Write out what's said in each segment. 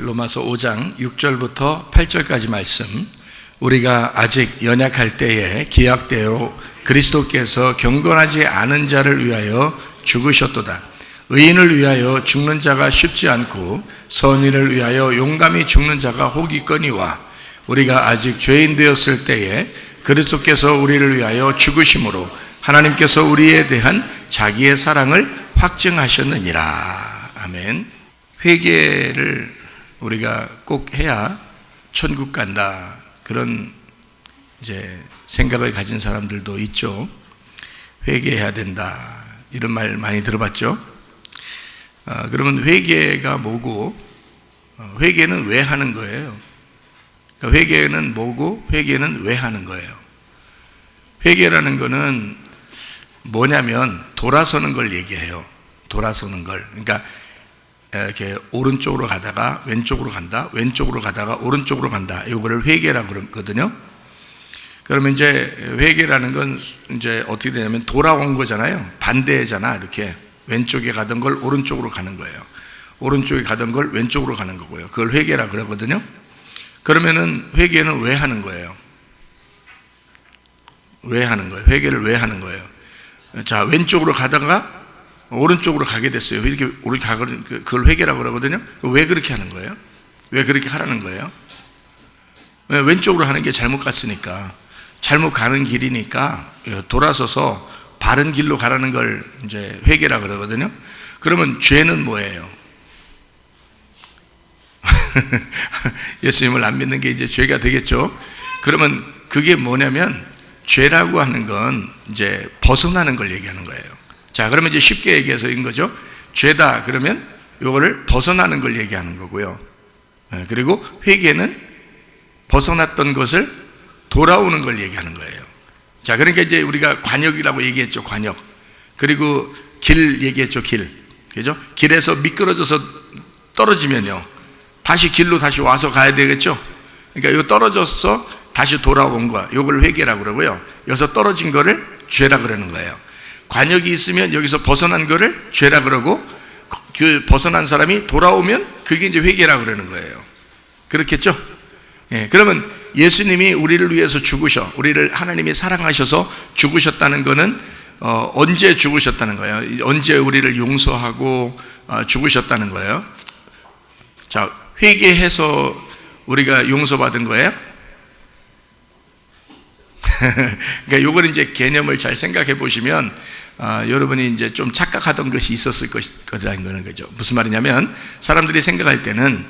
로마서 5장 6절부터 8절까지 말씀, 우리가 아직 연약할 때에 기약대로 그리스도께서 경건하지 않은 자를 위하여 죽으셨도다. 의인을 위하여 죽는 자가 쉽지 않고 선인을 위하여 용감히 죽는 자가 혹이거니와, 우리가 아직 죄인 되었을 때에 그리스도께서 우리를 위하여 죽으심으로 하나님께서 우리에 대한 자기의 사랑을 확증하셨느니라. 아멘. 회개를 우리가 꼭 해야 천국 간다, 그런 이제 생각을 가진 사람들도 있죠. 회개해야 된다, 이런 말 많이 들어봤죠. 그러면 회개가 뭐고, 회개는 왜 하는 거예요? 그러니까 회개는 뭐고, 회개는 왜 하는 거예요? 회개라는 거는 뭐냐면 돌아서는 걸 얘기해요. 돌아서는 걸. 그러니까 이렇게 오른쪽으로 가다가 왼쪽으로 간다, 왼쪽으로 가다가 오른쪽으로 간다, 이거를 회개라고 그러거든요. 그러면 이제 회개라는 건 이제 어떻게 되냐면 돌아온 거잖아요. 반대잖아. 이렇게 왼쪽에 가던 걸 오른쪽으로 가는 거예요. 오른쪽에 가던 걸 왼쪽으로 가는 거고요. 그걸 회개라고 그러거든요. 그러면은 회개는 왜 하는 거예요? 왜 하는 거예요? 회개를 왜 하는 거예요? 자, 왼쪽으로 가다가 오른쪽으로 가게 됐어요. 이렇게 우리 그걸 회개라고 그러거든요. 왜 그렇게 하는 거예요? 왜 그렇게 하라는 거예요? 왼쪽으로 하는 게 잘못 갔으니까, 잘못 가는 길이니까 돌아서서 바른 길로 가라는 걸 이제 회개라고 그러거든요. 그러면 죄는 뭐예요? 예수님을 안 믿는 게 이제 죄가 되겠죠. 그러면 그게 뭐냐면, 죄라고 하는 건 이제 벗어나는 걸 얘기하는 거예요. 자, 그러면 이제 쉽게 얘기해서 인 거죠. 죄다 그러면 요거를 벗어나는 걸 얘기하는 거고요. 그리고 회개는 벗어났던 것을 돌아오는 걸 얘기하는 거예요. 자, 그러니까 이제 우리가 관역이라고 얘기했죠. 관역. 그리고 길 얘기했죠. 길. 그죠? 길에서 미끄러져서 떨어지면요, 다시 길로 다시 와서 가야 되겠죠. 그러니까 이거 떨어져서 다시 돌아온 거, 요걸 회개라고 그러고요. 여기서 떨어진 거를 죄라 그러는 거예요. 관역이 있으면 여기서 벗어난 거를 죄라 그러고, 그 벗어난 사람이 돌아오면 그게 이제 회개라 그러는 거예요. 그렇겠죠? 예, 그러면 예수님이 우리를 위해서 죽으셔, 우리를 하나님이 사랑하셔서 죽으셨다는 거는 언제 죽으셨다는 거예요? 언제 우리를 용서하고 죽으셨다는 거예요? 자, 회개해서 우리가 용서받은 거예요? 그러니까 요걸 이제 개념을 잘 생각해 보시면 여러분이 이제 좀 착각하던 것이 있었을 거라는 거죠. 무슨 말이냐면, 사람들이 생각할 때는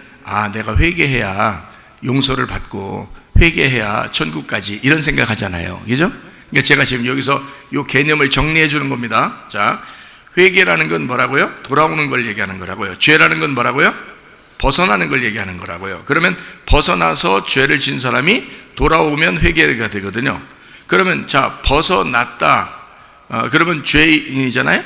내가 회개해야 용서를 받고 회개해야 천국까지, 이런 생각하잖아요. 그죠? 그러니까 제가 지금 여기서 요 개념을 정리해 주는 겁니다. 자, 회개라는 건 뭐라고요? 돌아오는 걸 얘기하는 거라고요. 죄라는 건 뭐라고요? 벗어나는 걸 얘기하는 거라고요. 그러면 벗어나서 죄를 진 사람이 돌아오면 회개가 되거든요. 그러면 자, 벗어났다, 그러면 죄인이잖아요.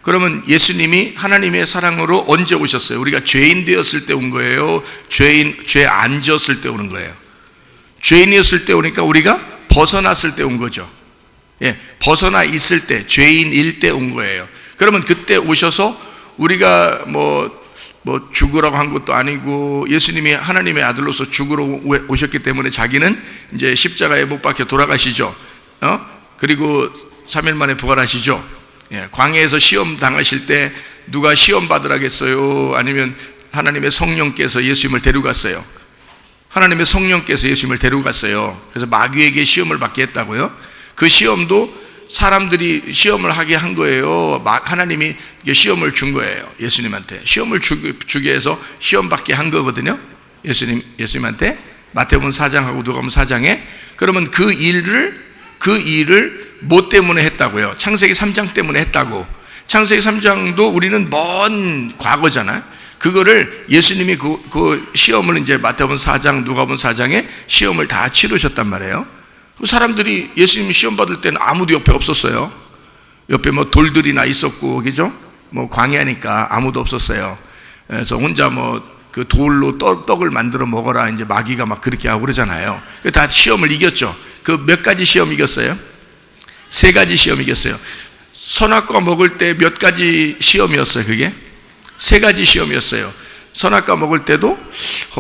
그러면 예수님이 하나님의 사랑으로 언제 오셨어요? 우리가 죄인 되었을 때 온 거예요? 죄 안 졌을 때 오는 거예요? 죄인이었을 때 오니까 우리가 벗어났을 때 온 거죠. 예, 벗어나 있을 때, 죄인일 때 온 거예요. 그러면 그때 오셔서 우리가 뭐 죽으라고 한 것도 아니고, 예수님이 하나님의 아들로서 죽으러 오셨기 때문에 자기는 이제 십자가에 못 박혀 돌아가시죠. 그리고 3일 만에 부활하시죠. 예, 광야에서 시험 당하실 때 누가 시험 받으라겠어요? 아니면 하나님의 성령께서 예수님을 데려갔어요. 하나님의 성령께서 예수님을 데려갔어요. 그래서 마귀에게 시험을 받게 했다고요. 그 시험도 사람들이 시험을 하게 한 거예요. 하나님이 시험을 준 거예요. 예수님한테 시험을 주게 해서 시험 받게 한 거거든요. 예수님한테 마태복음 4장하고 누가복음 4장에. 그러면 그 일을 뭐 때문에 했다고요? 창세기 3장 때문에 했다고. 창세기 3장도 우리는 먼 과거잖아요. 그거를 예수님이 그 시험을 이제 마태복음 4장, 누가복음 4장에 시험을 다 치르셨단 말이에요. 사람들이 예수님 시험 받을 때는 아무도 옆에 없었어요. 옆에 뭐 돌들이나 있었고, 그죠? 뭐 광야니까 아무도 없었어요. 그래서 혼자 그 돌로 떡을 만들어 먹어라, 이제 마귀가 막 그렇게 하고 그러잖아요. 다 시험을 이겼죠. 그 몇 가지 시험 이겼어요? 3가지 시험 이겼어요. 선악과 먹을 때 몇 가지 시험이었어요? 그게 3가지 시험이었어요. 선악과 먹을 때도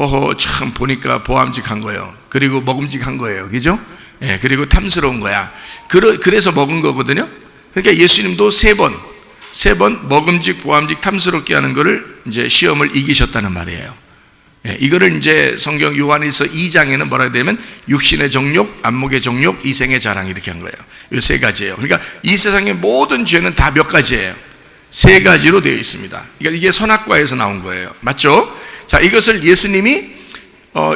허허 참 보니까 보암직한 거예요. 그리고 먹음직한 거예요. 그죠? 예, 그리고 탐스러운 거야. 그래서 먹은 거거든요. 그러니까 예수님도 세 번 먹음직, 보암직, 탐스럽게 하는 거를 이제 시험을 이기셨다는 말이에요. 예, 이거를 이제 성경 요한일서 2장에는 뭐라 되냐면 육신의 정욕, 안목의 정욕, 이생의 자랑 이렇게 한 거예요. 이 세 가지예요. 그러니까 이 세상의 모든 죄는 다 몇 가지예요? 세 가지로 되어 있습니다. 그러니까 이게 선악과에서 나온 거예요. 맞죠? 자, 이것을 예수님이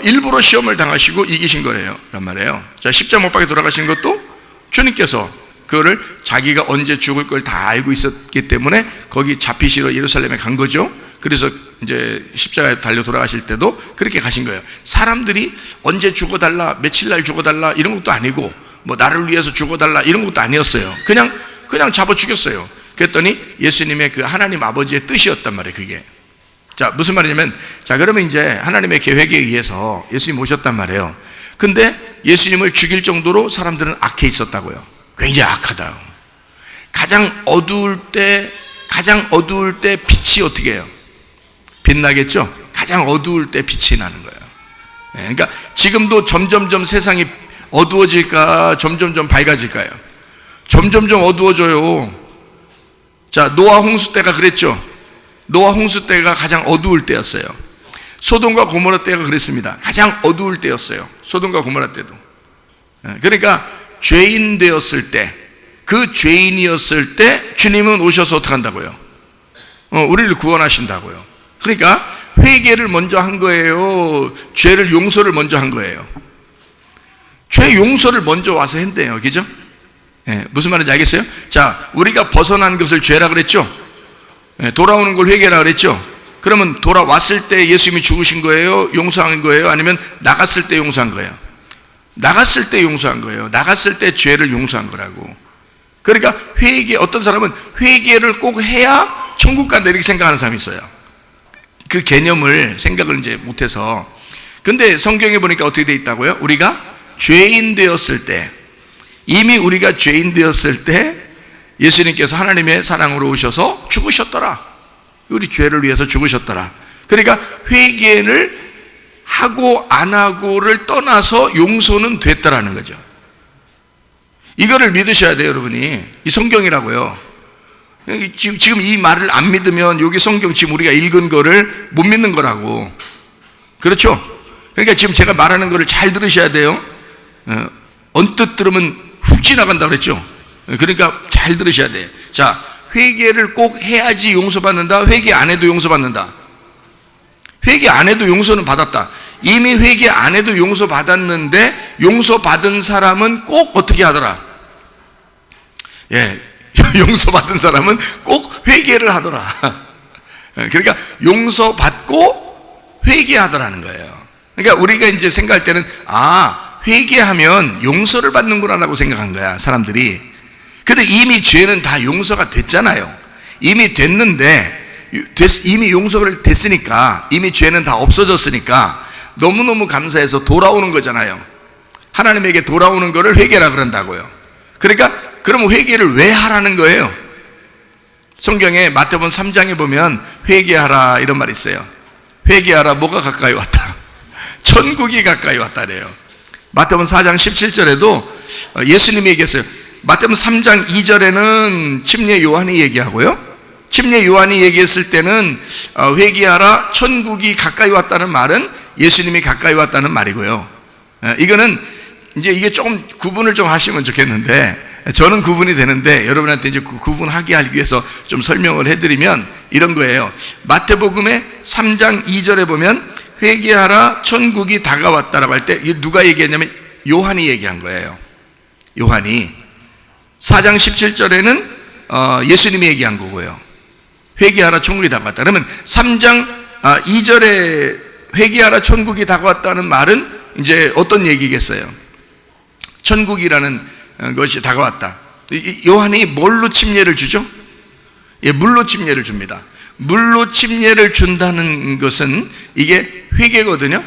일부러 시험을 당하시고 이기신 거예요. 그런 말이에요. 자, 십자가 못 박에 돌아가신 것도 주님께서 그거를 자기가 언제 죽을 걸 다 알고 있었기 때문에 거기 잡히시러 예루살렘에 간 거죠. 그래서 이제 십자가에 달려 돌아가실 때도 그렇게 가신 거예요. 사람들이 언제 죽어달라, 며칠 날 죽어달라 이런 것도 아니고 뭐 나를 위해서 죽어달라 이런 것도 아니었어요. 그냥 잡아 죽였어요. 그랬더니 예수님의 그 하나님 아버지의 뜻이었단 말이에요. 그게. 자, 무슨 말이냐면, 자, 그러면 이제 하나님의 계획에 의해서 예수님 오셨단 말이에요. 근데 예수님을 죽일 정도로 사람들은 악해 있었다고요. 굉장히 악하다. 가장 어두울 때 빛이 어떻게 해요? 빛나겠죠? 가장 어두울 때 빛이 나는 거예요. 네, 그러니까 지금도 점점점 세상이 어두워질까, 점점점 밝아질까요? 점점점 어두워져요. 자, 노아 홍수 때가 그랬죠? 노아 홍수 때가 가장 어두울 때였어요. 소돔과 고모라 때가 그랬습니다. 가장 어두울 때였어요. 소돔과 고모라 때도. 그러니까 죄인 되었을 때, 그 죄인이었을 때 주님은 오셔서 어떻게 한다고요? 우리를 구원하신다고요. 그러니까 회개를 먼저 한 거예요? 죄를 용서를 먼저 한 거예요? 죄 용서를 먼저 와서 했대요. 그죠? 예, 무슨 말인지 알겠어요? 자, 우리가 벗어난 것을 죄라 그랬죠? 예, 돌아오는 걸 회개라 그랬죠? 그러면 돌아왔을 때 예수님이 죽으신 거예요? 용서한 거예요? 아니면 나갔을 때 용서한 거예요? 나갔을 때 용서한 거예요. 나갔을 때 죄를 용서한 거라고. 그러니까 어떤 사람은 회개를 꼭 해야 천국 간다 이렇게 생각하는 사람이 있어요. 그 개념을 생각을 이제 못해서. 근데 성경에 보니까 어떻게 돼 있다고요? 우리가 죄인 되었을 때, 이미 우리가 죄인 되었을 때 예수님께서 하나님의 사랑으로 오셔서 죽으셨더라. 우리 죄를 위해서 죽으셨더라. 그러니까 회개를 하고 안 하고를 떠나서 용서는 됐다라는 거죠. 이거를 믿으셔야 돼요, 여러분이. 이 성경이라고요. 지금 이 말을 안 믿으면 여기 성경 지금 우리가 읽은 거를 못 믿는 거라고. 그렇죠? 그러니까 지금 제가 말하는 거를 잘 들으셔야 돼요. 언뜻 들으면 훅 지나간다 그랬죠? 그러니까 잘 들으셔야 돼요. 자, 회개를 꼭 해야지 용서받는다? 회개 안 해도 용서받는다? 회개 안 해도 용서는 받았다. 이미 회개 안 해도 용서받았는데 용서받은 사람은 꼭 어떻게 하더라? 예, 용서받은 사람은 꼭 회개를 하더라. 그러니까 용서받고 회개하더라는 거예요. 그러니까 우리가 이제 생각할 때는 회개하면 용서를 받는구나라고 생각한 거야, 사람들이. 근데 이미 죄는 다 용서가 됐잖아요. 이미 됐는데, 이미 용서를 됐으니까, 이미 죄는 다 없어졌으니까 너무너무 감사해서 돌아오는 거잖아요. 하나님에게 돌아오는 거를 회개라 그런다고요. 그러니까 그럼 회개를 왜 하라는 거예요? 성경에 마태복음 3장에 보면 회개하라 이런 말이 있어요. 회개하라, 뭐가 가까이 왔다? 천국이 가까이 왔다래요. 마태복음 4장 17절에도 예수님이 얘기했어요. 마태복음 3장 2절에는 침례 요한이 얘기하고요, 침례 요한이 얘기했을 때는 회개하라, 천국이 가까이 왔다는 말은 예수님이 가까이 왔다는 말이고요. 이거는 이제 이게 조금 구분을 좀 하시면 좋겠는데, 저는 구분이 되는데 여러분한테 이제 구분하게 하기 위해서 좀 설명을 해드리면 이런 거예요. 마태복음의 3장 2절에 보면 회개하라, 천국이 다가왔다라고 할 때 누가 얘기했냐면 요한이 얘기한 거예요. 요한이. 4장 17절에는 예수님이 얘기한 거고요. 회개하라, 천국이 다가왔다. 그러면 3장 2절에 회개하라, 천국이 다가왔다는 말은 이제 어떤 얘기겠어요? 천국이라는 것이 다가왔다. 요한이 뭘로 침례를 주죠? 예, 물로 침례를 줍니다. 물로 침례를 준다는 것은 이게 회개거든요.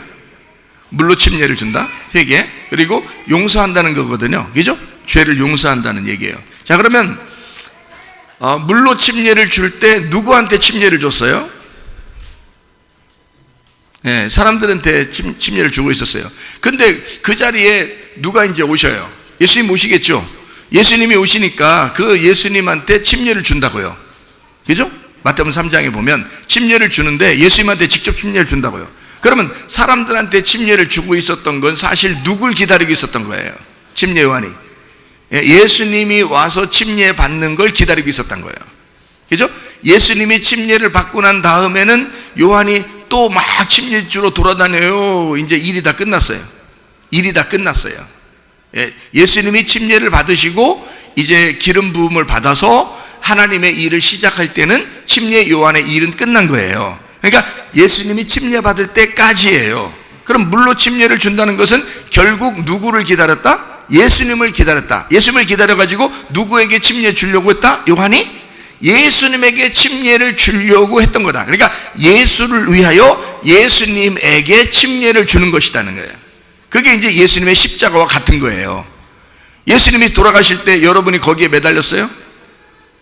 물로 침례를 준다, 회개. 그리고 용서한다는 거거든요. 그죠? 죄를 용서한다는 얘기예요. 자, 그러면 물로 침례를 줄 때 누구한테 침례를 줬어요? 예, 사람들한테 침례를 주고 있었어요. 근데 그 자리에 누가 이제 오셔요? 예수님 오시겠죠? 예수님이 오시니까 그 예수님한테 침례를 준다고요. 그죠? 마태복음 3장에 보면 침례를 주는데 예수님한테 직접 침례를 준다고요. 그러면 사람들한테 침례를 주고 있었던 건 사실 누굴 기다리고 있었던 거예요? 침례 요한이. 예수님이 와서 침례 받는 걸 기다리고 있었던 거예요. 그죠? 예수님이 침례를 받고 난 다음에는 요한이 또 막 침례 주러 돌아다녀요. 이제 일이 다 끝났어요. 일이 다 끝났어요. 예수님이 침례를 받으시고 이제 기름 부음을 받아서 하나님의 일을 시작할 때는 침례 요한의 일은 끝난 거예요. 그러니까 예수님이 침례 받을 때까지예요. 그럼 물로 침례를 준다는 것은 결국 누구를 기다렸다? 예수님을 기다렸다. 예수님을 기다려가지고 누구에게 침례 주려고 했다? 요한이 예수님에게 침례를 주려고 했던 거다. 그러니까 예수를 위하여 예수님에게 침례를 주는 것이라는 거예요. 그게 이제 예수님의 십자가와 같은 거예요. 예수님이 돌아가실 때 여러분이 거기에 매달렸어요?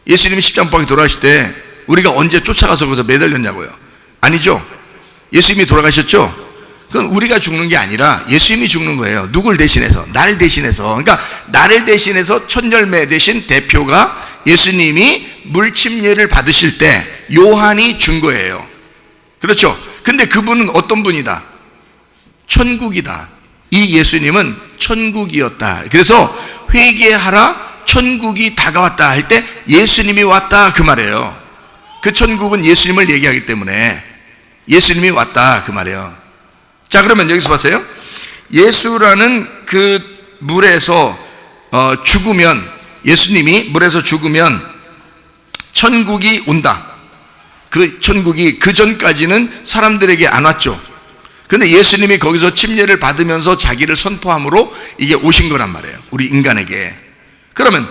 예수님이 십자가 못 박혀 돌아가실 때 우리가 언제 쫓아가서 거기서 매달렸냐고요? 아니죠. 예수님이 돌아가셨죠? 그건 우리가 죽는 게 아니라 예수님이 죽는 거예요. 누굴 대신해서? 나를 대신해서. 그러니까 나를 대신해서 첫 열매 대신 대표가 예수님이 물침례를 받으실 때 요한이 준 거예요. 그렇죠? 근데 그분은 어떤 분이다? 천국이다. 이 예수님은 천국이었다. 그래서 회개하라, 천국이 다가왔다 할 때 예수님이 왔다 그 말이에요. 그 천국은 예수님을 얘기하기 때문에 예수님이 왔다 그 말이에요. 자, 그러면 여기서 보세요. 예수라는 그 물에서 죽으면, 예수님이 물에서 죽으면 천국이 온다. 그 천국이 그 전까지는 사람들에게 안 왔죠. 그런데 예수님이 거기서 침례를 받으면서 자기를 선포함으로 이게 오신 거란 말이에요. 우리 인간에게. 그러면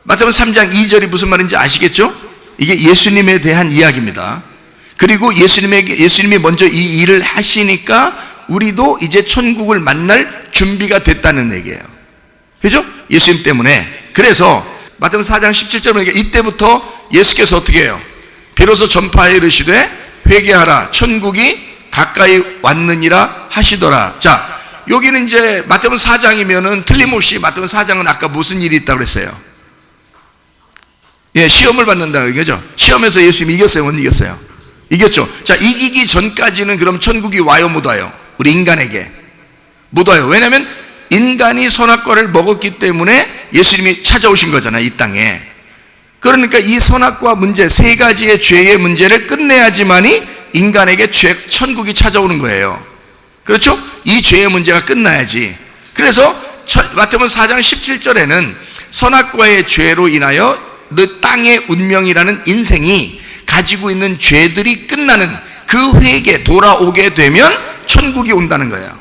마태복음 3장 2절이 무슨 말인지 아시겠죠? 이게 예수님에 대한 이야기입니다. 그리고 예수님이 먼저 이 일을 하시니까 우리도 이제 천국을 만날 준비가 됐다는 얘기예요. 그죠? 예수님 때문에. 그래서 마태복음 4장 17절에 보니까 이때부터 예수께서 어떻게 해요? 비로소 전파하여 이르시되 회개하라, 천국이 가까이 왔느니라 하시더라. 자, 여기는 이제 마태복음 4장이면은 틀림없이 마태복음 4장은 아까 무슨 일이 있다고 그랬어요? 예, 시험을 받는다는 거죠. 시험에서 예수님이 이겼어요, 못 이겼어요? 이겼죠. 자, 이기기 전까지는 그럼 천국이 와요, 못 와요? 우리 인간에게 못 와요. 왜냐하면 인간이 선악과를 먹었기 때문에 예수님이 찾아오신 거잖아요, 이 땅에. 그러니까 이 선악과 문제, 세 가지의 죄의 문제를 끝내야지만이 인간에게 천국이 찾아오는 거예요. 그렇죠? 이 죄의 문제가 끝나야지. 그래서 마태복음 4장 17절에는 선악과의 죄로 인하여 너 땅의 운명이라는 인생이 가지고 있는 죄들이 끝나는 그 회개, 돌아오게 되면 천국이 온다는 거예요.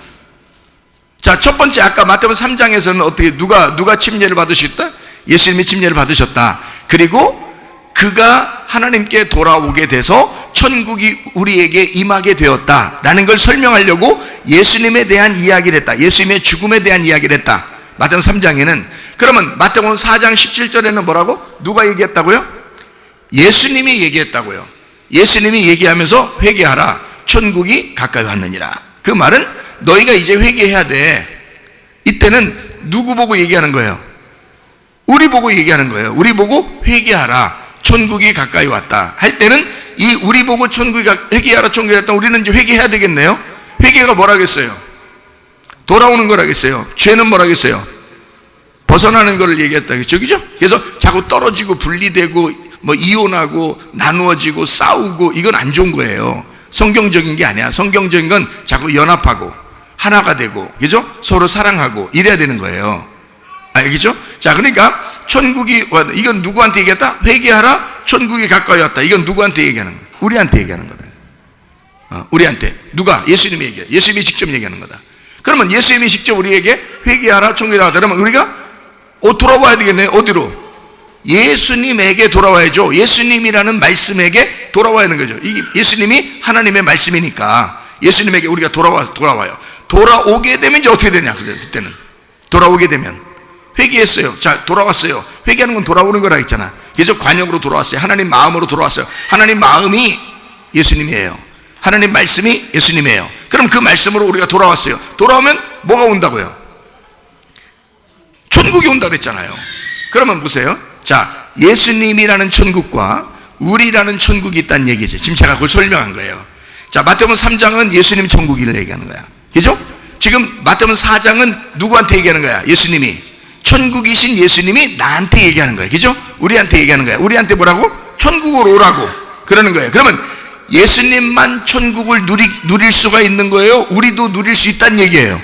자, 첫 번째 아까 마태복음 3장에서는 어떻게 누가 침례를 받으셨다? 예수님이 침례를 받으셨다. 그리고 그가 하나님께 돌아오게 돼서 천국이 우리에게 임하게 되었다라는 걸 설명하려고 예수님에 대한 이야기를 했다. 예수님의 죽음에 대한 이야기를 했다. 마태복음 3장에는. 그러면 마태복음 4장 17절에는 뭐라고? 누가 얘기했다고요? 예수님이 얘기했다고요. 예수님이 얘기하면서 회개하라, 천국이 가까이 왔느니라. 그 말은 너희가 이제 회개해야 돼. 이때는 누구 보고 얘기하는 거예요? 우리 보고 얘기하는 거예요. 우리 보고 회개하라, 천국이 가까이 왔다 할 때는 이 우리 보고 회개하라, 천국이 왔다, 우리는 이제 회개해야 되겠네요. 회개가 뭐라겠어요? 돌아오는 거라겠어요. 죄는 뭐라겠어요? 벗어나는 거를 얘기했다겠죠. 그죠? 그래서 자꾸 떨어지고 분리되고 뭐 이혼하고 나누어지고 싸우고 이건 안 좋은 거예요. 성경적인 게 아니야. 성경적인 건 자꾸 연합하고 하나가 되고, 그죠? 서로 사랑하고 이래야 되는 거예요. 알겠죠? 자, 그러니까 천국이 왔다. 이건 누구한테 얘기했다? 회개하라, 천국이 가까이 왔다. 이건 누구한테 얘기하는 거야? 우리한테 얘기하는 거다. 우리한테. 누가? 예수님이 얘기해. 예수님이 직접 얘기하는 거다. 그러면 예수님이 직접 우리에게 회개하라, 천국이 나왔다. 그러면 우리가 돌아와야 되겠네요. 어디로? 예수님에게 돌아와야죠. 예수님이라는 말씀에게 돌아와야 하는 거죠. 이 예수님이 하나님의 말씀이니까 예수님에게 우리가 돌아와요. 돌아오게 되면 이제 어떻게 되냐? 그때는 돌아오게 되면 회개했어요. 자, 돌아왔어요. 회개하는 건 돌아오는 거라 했잖아. 그래서 관역으로 돌아왔어요. 하나님 마음으로 돌아왔어요. 하나님 마음이 예수님이에요. 하나님 말씀이 예수님이에요. 그럼 그 말씀으로 우리가 돌아왔어요. 돌아오면 뭐가 온다고요? 천국이 온다고 그랬잖아요. 그러면 보세요. 자, 예수님이라는 천국과 우리라는 천국이 있다는 얘기죠. 지금 제가 그걸 설명한 거예요. 자, 마태복음 3장은 예수님 천국을 얘기하는 거야. 그죠? 지금 마태복음 4장은 누구한테 얘기하는 거야? 예수님이. 천국이신 예수님이 나한테 얘기하는 거야. 그죠? 우리한테 얘기하는 거야. 우리한테 뭐라고? 천국으로 오라고 그러는 거예요. 그러면 예수님만 천국을 누릴 수가 있는 거예요? 우리도 누릴 수 있다는 얘기예요.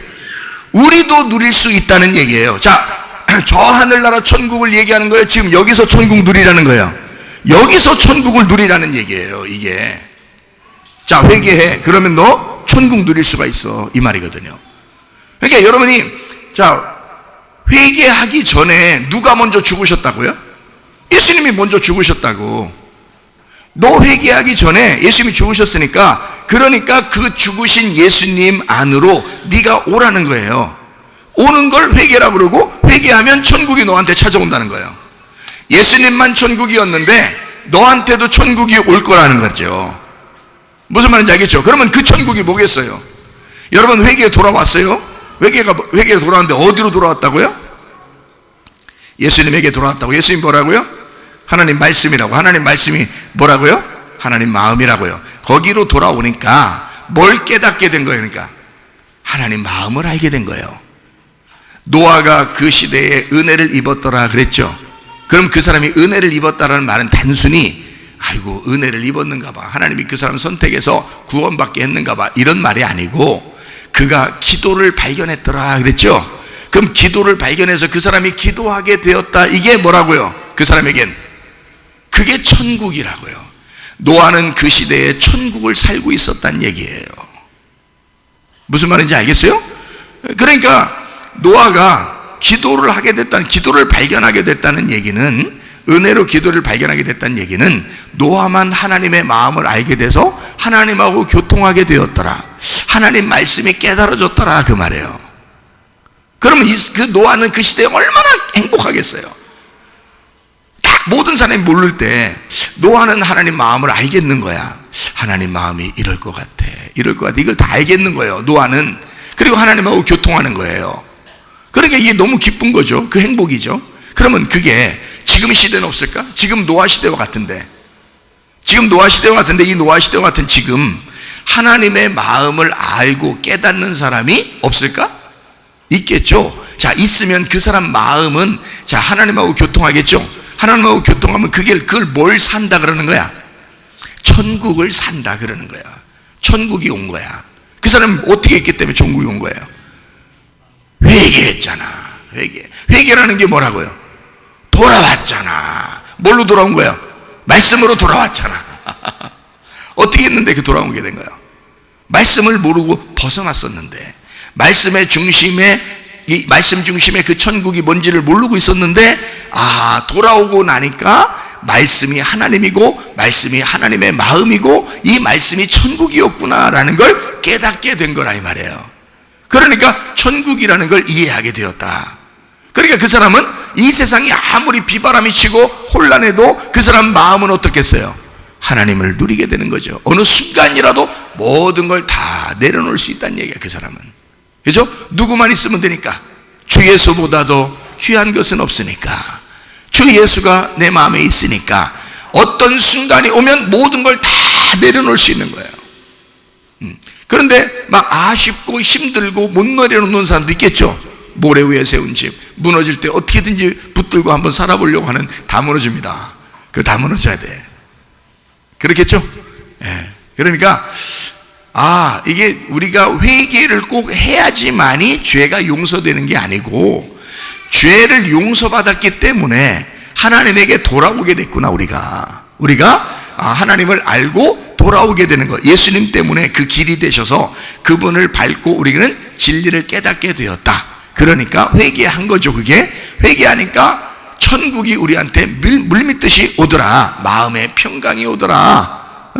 우리도 누릴 수 있다는 얘기예요. 자, 저 하늘나라 천국을 얘기하는 거예요? 지금 여기서 천국 누리라는 거예요? 여기서 천국을 누리라는 얘기예요, 이게. 자, 회개해. 그러면 너 천국 누릴 수가 있어. 이 말이거든요. 그러니까 여러분이, 자, 회개하기 전에 누가 먼저 죽으셨다고요? 예수님이 먼저 죽으셨다고. 너 회개하기 전에 예수님이 죽으셨으니까, 그러니까 그 죽으신 예수님 안으로 네가 오라는 거예요. 오는 걸 회개라고 그러고, 회개하면 천국이 너한테 찾아온다는 거예요. 예수님만 천국이었는데 너한테도 천국이 올 거라는 거죠. 무슨 말인지 알겠죠? 그러면 그 천국이 뭐겠어요? 여러분 회개에 돌아왔어요? 회개에 돌아왔는데 어디로 돌아왔다고요? 예수님에게 돌아왔다고. 예수님 뭐라고요? 하나님 말씀이라고. 하나님 말씀이 뭐라고요? 하나님 마음이라고요. 거기로 돌아오니까 뭘 깨닫게 된 거예요? 그러니까 하나님 마음을 알게 된 거예요. 노아가 그 시대에 은혜를 입었더라 그랬죠. 그럼 그 사람이 은혜를 입었다라는 말은 단순히 아이고 은혜를 입었는가 봐, 하나님이 그 사람 선택해서 구원받게 했는가 봐, 이런 말이 아니고 그가 기도를 발견했더라 그랬죠. 그럼 기도를 발견해서 그 사람이 기도하게 되었다, 이게 뭐라고요? 그 사람에겐 그게 천국이라고요. 노아는 그 시대에 천국을 살고 있었다는 얘기예요. 무슨 말인지 알겠어요? 그러니까 노아가 기도를 하게 됐다는, 기도를 발견하게 됐다는 얘기는, 은혜로 기도를 발견하게 됐다는 얘기는 노아만 하나님의 마음을 알게 돼서 하나님하고 교통하게 되었더라, 하나님 말씀이 깨달아졌더라, 그 말이에요. 그러면 그 노아는 그 시대에 얼마나 행복하겠어요. 다 모든 사람이 모를 때 노아는 하나님 마음을 알겠는 거야. 하나님 마음이 이럴 것 같아, 이럴 것 같아, 이걸 다 알겠는 거예요, 노아는. 그리고 하나님하고 교통하는 거예요. 그러니까 이게 너무 기쁜 거죠. 그 행복이죠. 그러면 그게 지금 시대는 없을까? 지금 노아 시대와 같은데, 지금 노아 시대와 같은데, 이 노아 시대와 같은 지금 하나님의 마음을 알고 깨닫는 사람이 없을까? 있겠죠. 자, 있으면 그 사람 마음은, 자, 하나님하고 교통하겠죠. 하나님하고 교통하면 그걸 뭘 산다 그러는 거야? 천국을 산다 그러는 거야. 천국이 온 거야. 그 사람은 어떻게 했기 때문에 천국이 온 거예요? 회개했잖아. 회개라는 게 뭐라고요? 돌아왔잖아. 뭘로 돌아온 거예요? 말씀으로 돌아왔잖아. 어떻게 했는데 그 돌아오게 된 거예요? 말씀을 모르고 벗어났었는데, 말씀의 중심에, 이 말씀 중심에 그 천국이 뭔지를 모르고 있었는데, 아, 돌아오고 나니까 말씀이 하나님이고 말씀이 하나님의 마음이고 이 말씀이 천국이었구나라는 걸 깨닫게 된 거라, 이 말이에요. 그러니까 천국이라는 걸 이해하게 되었다. 그러니까 그 사람은 이 세상이 아무리 비바람이 치고 혼란해도 그 사람 마음은 어떻겠어요? 하나님을 누리게 되는 거죠. 어느 순간이라도 모든 걸 다 내려놓을 수 있다는 얘기야, 그 사람은. 그죠? 누구만 있으면 되니까. 주 예수보다도 귀한 것은 없으니까. 주 예수가 내 마음에 있으니까 어떤 순간이 오면 모든 걸 다 내려놓을 수 있는 거예요. 그런데 막 아쉽고 힘들고 못 내려놓는 사람도 있겠죠. 모래 위에 세운 집 무너질 때 어떻게든지 붙들고 한번 살아보려고 하는, 다 무너집니다. 그거 다 무너져야 돼. 그렇겠죠? 예. 그러니까 이게 우리가 회개를 꼭 해야지만이 죄가 용서되는 게 아니고, 죄를 용서받았기 때문에 하나님에게 돌아오게 됐구나. 우리가 하나님을 알고 돌아오게 되는 것, 예수님 때문에 그 길이 되셔서 그분을 밟고 우리는 진리를 깨닫게 되었다. 그러니까 회개한 거죠. 그게 회개하니까 천국이 우리한테 물밀듯이 오더라. 마음의 평강이 오더라.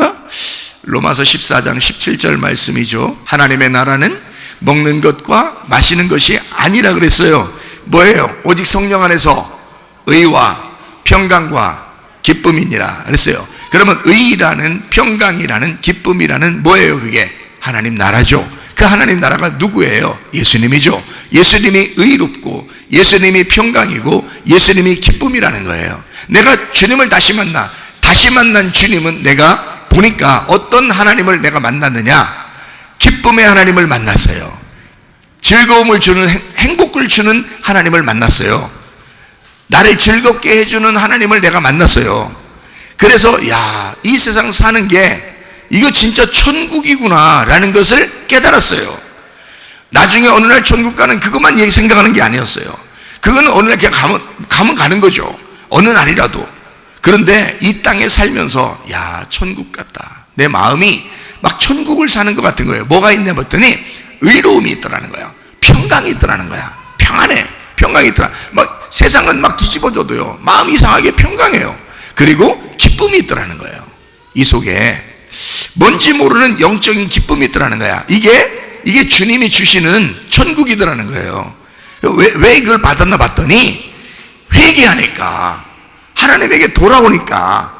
로마서 14장 17절 말씀이죠. 하나님의 나라는 먹는 것과 마시는 것이 아니라 그랬어요. 뭐예요? 오직 성령 안에서 의와 평강과 기쁨이니라 그랬어요. 그러면 의라는, 평강이라는, 기쁨이라는 뭐예요? 그게 하나님 나라죠. 그 하나님 나라가 누구예요? 예수님이죠. 예수님이 의롭고 예수님이 평강이고 예수님이 기쁨이라는 거예요. 내가 주님을 다시 만난 주님은 내가 보니까 어떤 하나님을 내가 만났느냐? 기쁨의 하나님을 만났어요. 즐거움을 주는, 행복을 주는 하나님을 만났어요. 나를 즐겁게 해주는 하나님을 내가 만났어요. 그래서 이 세상 사는 게 이거 진짜 천국이구나 라는 것을 깨달았어요. 나중에 어느 날 천국 가는 그것만 생각하는 게 아니었어요. 그거는 어느 날 그냥 가면 가는 거죠. 어느 날이라도. 그런데 이 땅에 살면서 천국 같다. 내 마음이 막 천국을 사는 것 같은 거예요. 뭐가 있냐 봤더니 의로움이 있더라는 거야. 평강이 있더라는 거야. 평안해. 평강이 있더라. 막 세상은 막 뒤집어져도요, 마음이 이상하게 평강해요. 그리고 기쁨이 있더라는 거예요. 이 속에 뭔지 모르는 영적인 기쁨이 있더라는 거야. 이게 주님이 주시는 천국이더라는 거예요. 왜 이걸 받았나 봤더니 회개하니까, 하나님에게 돌아오니까.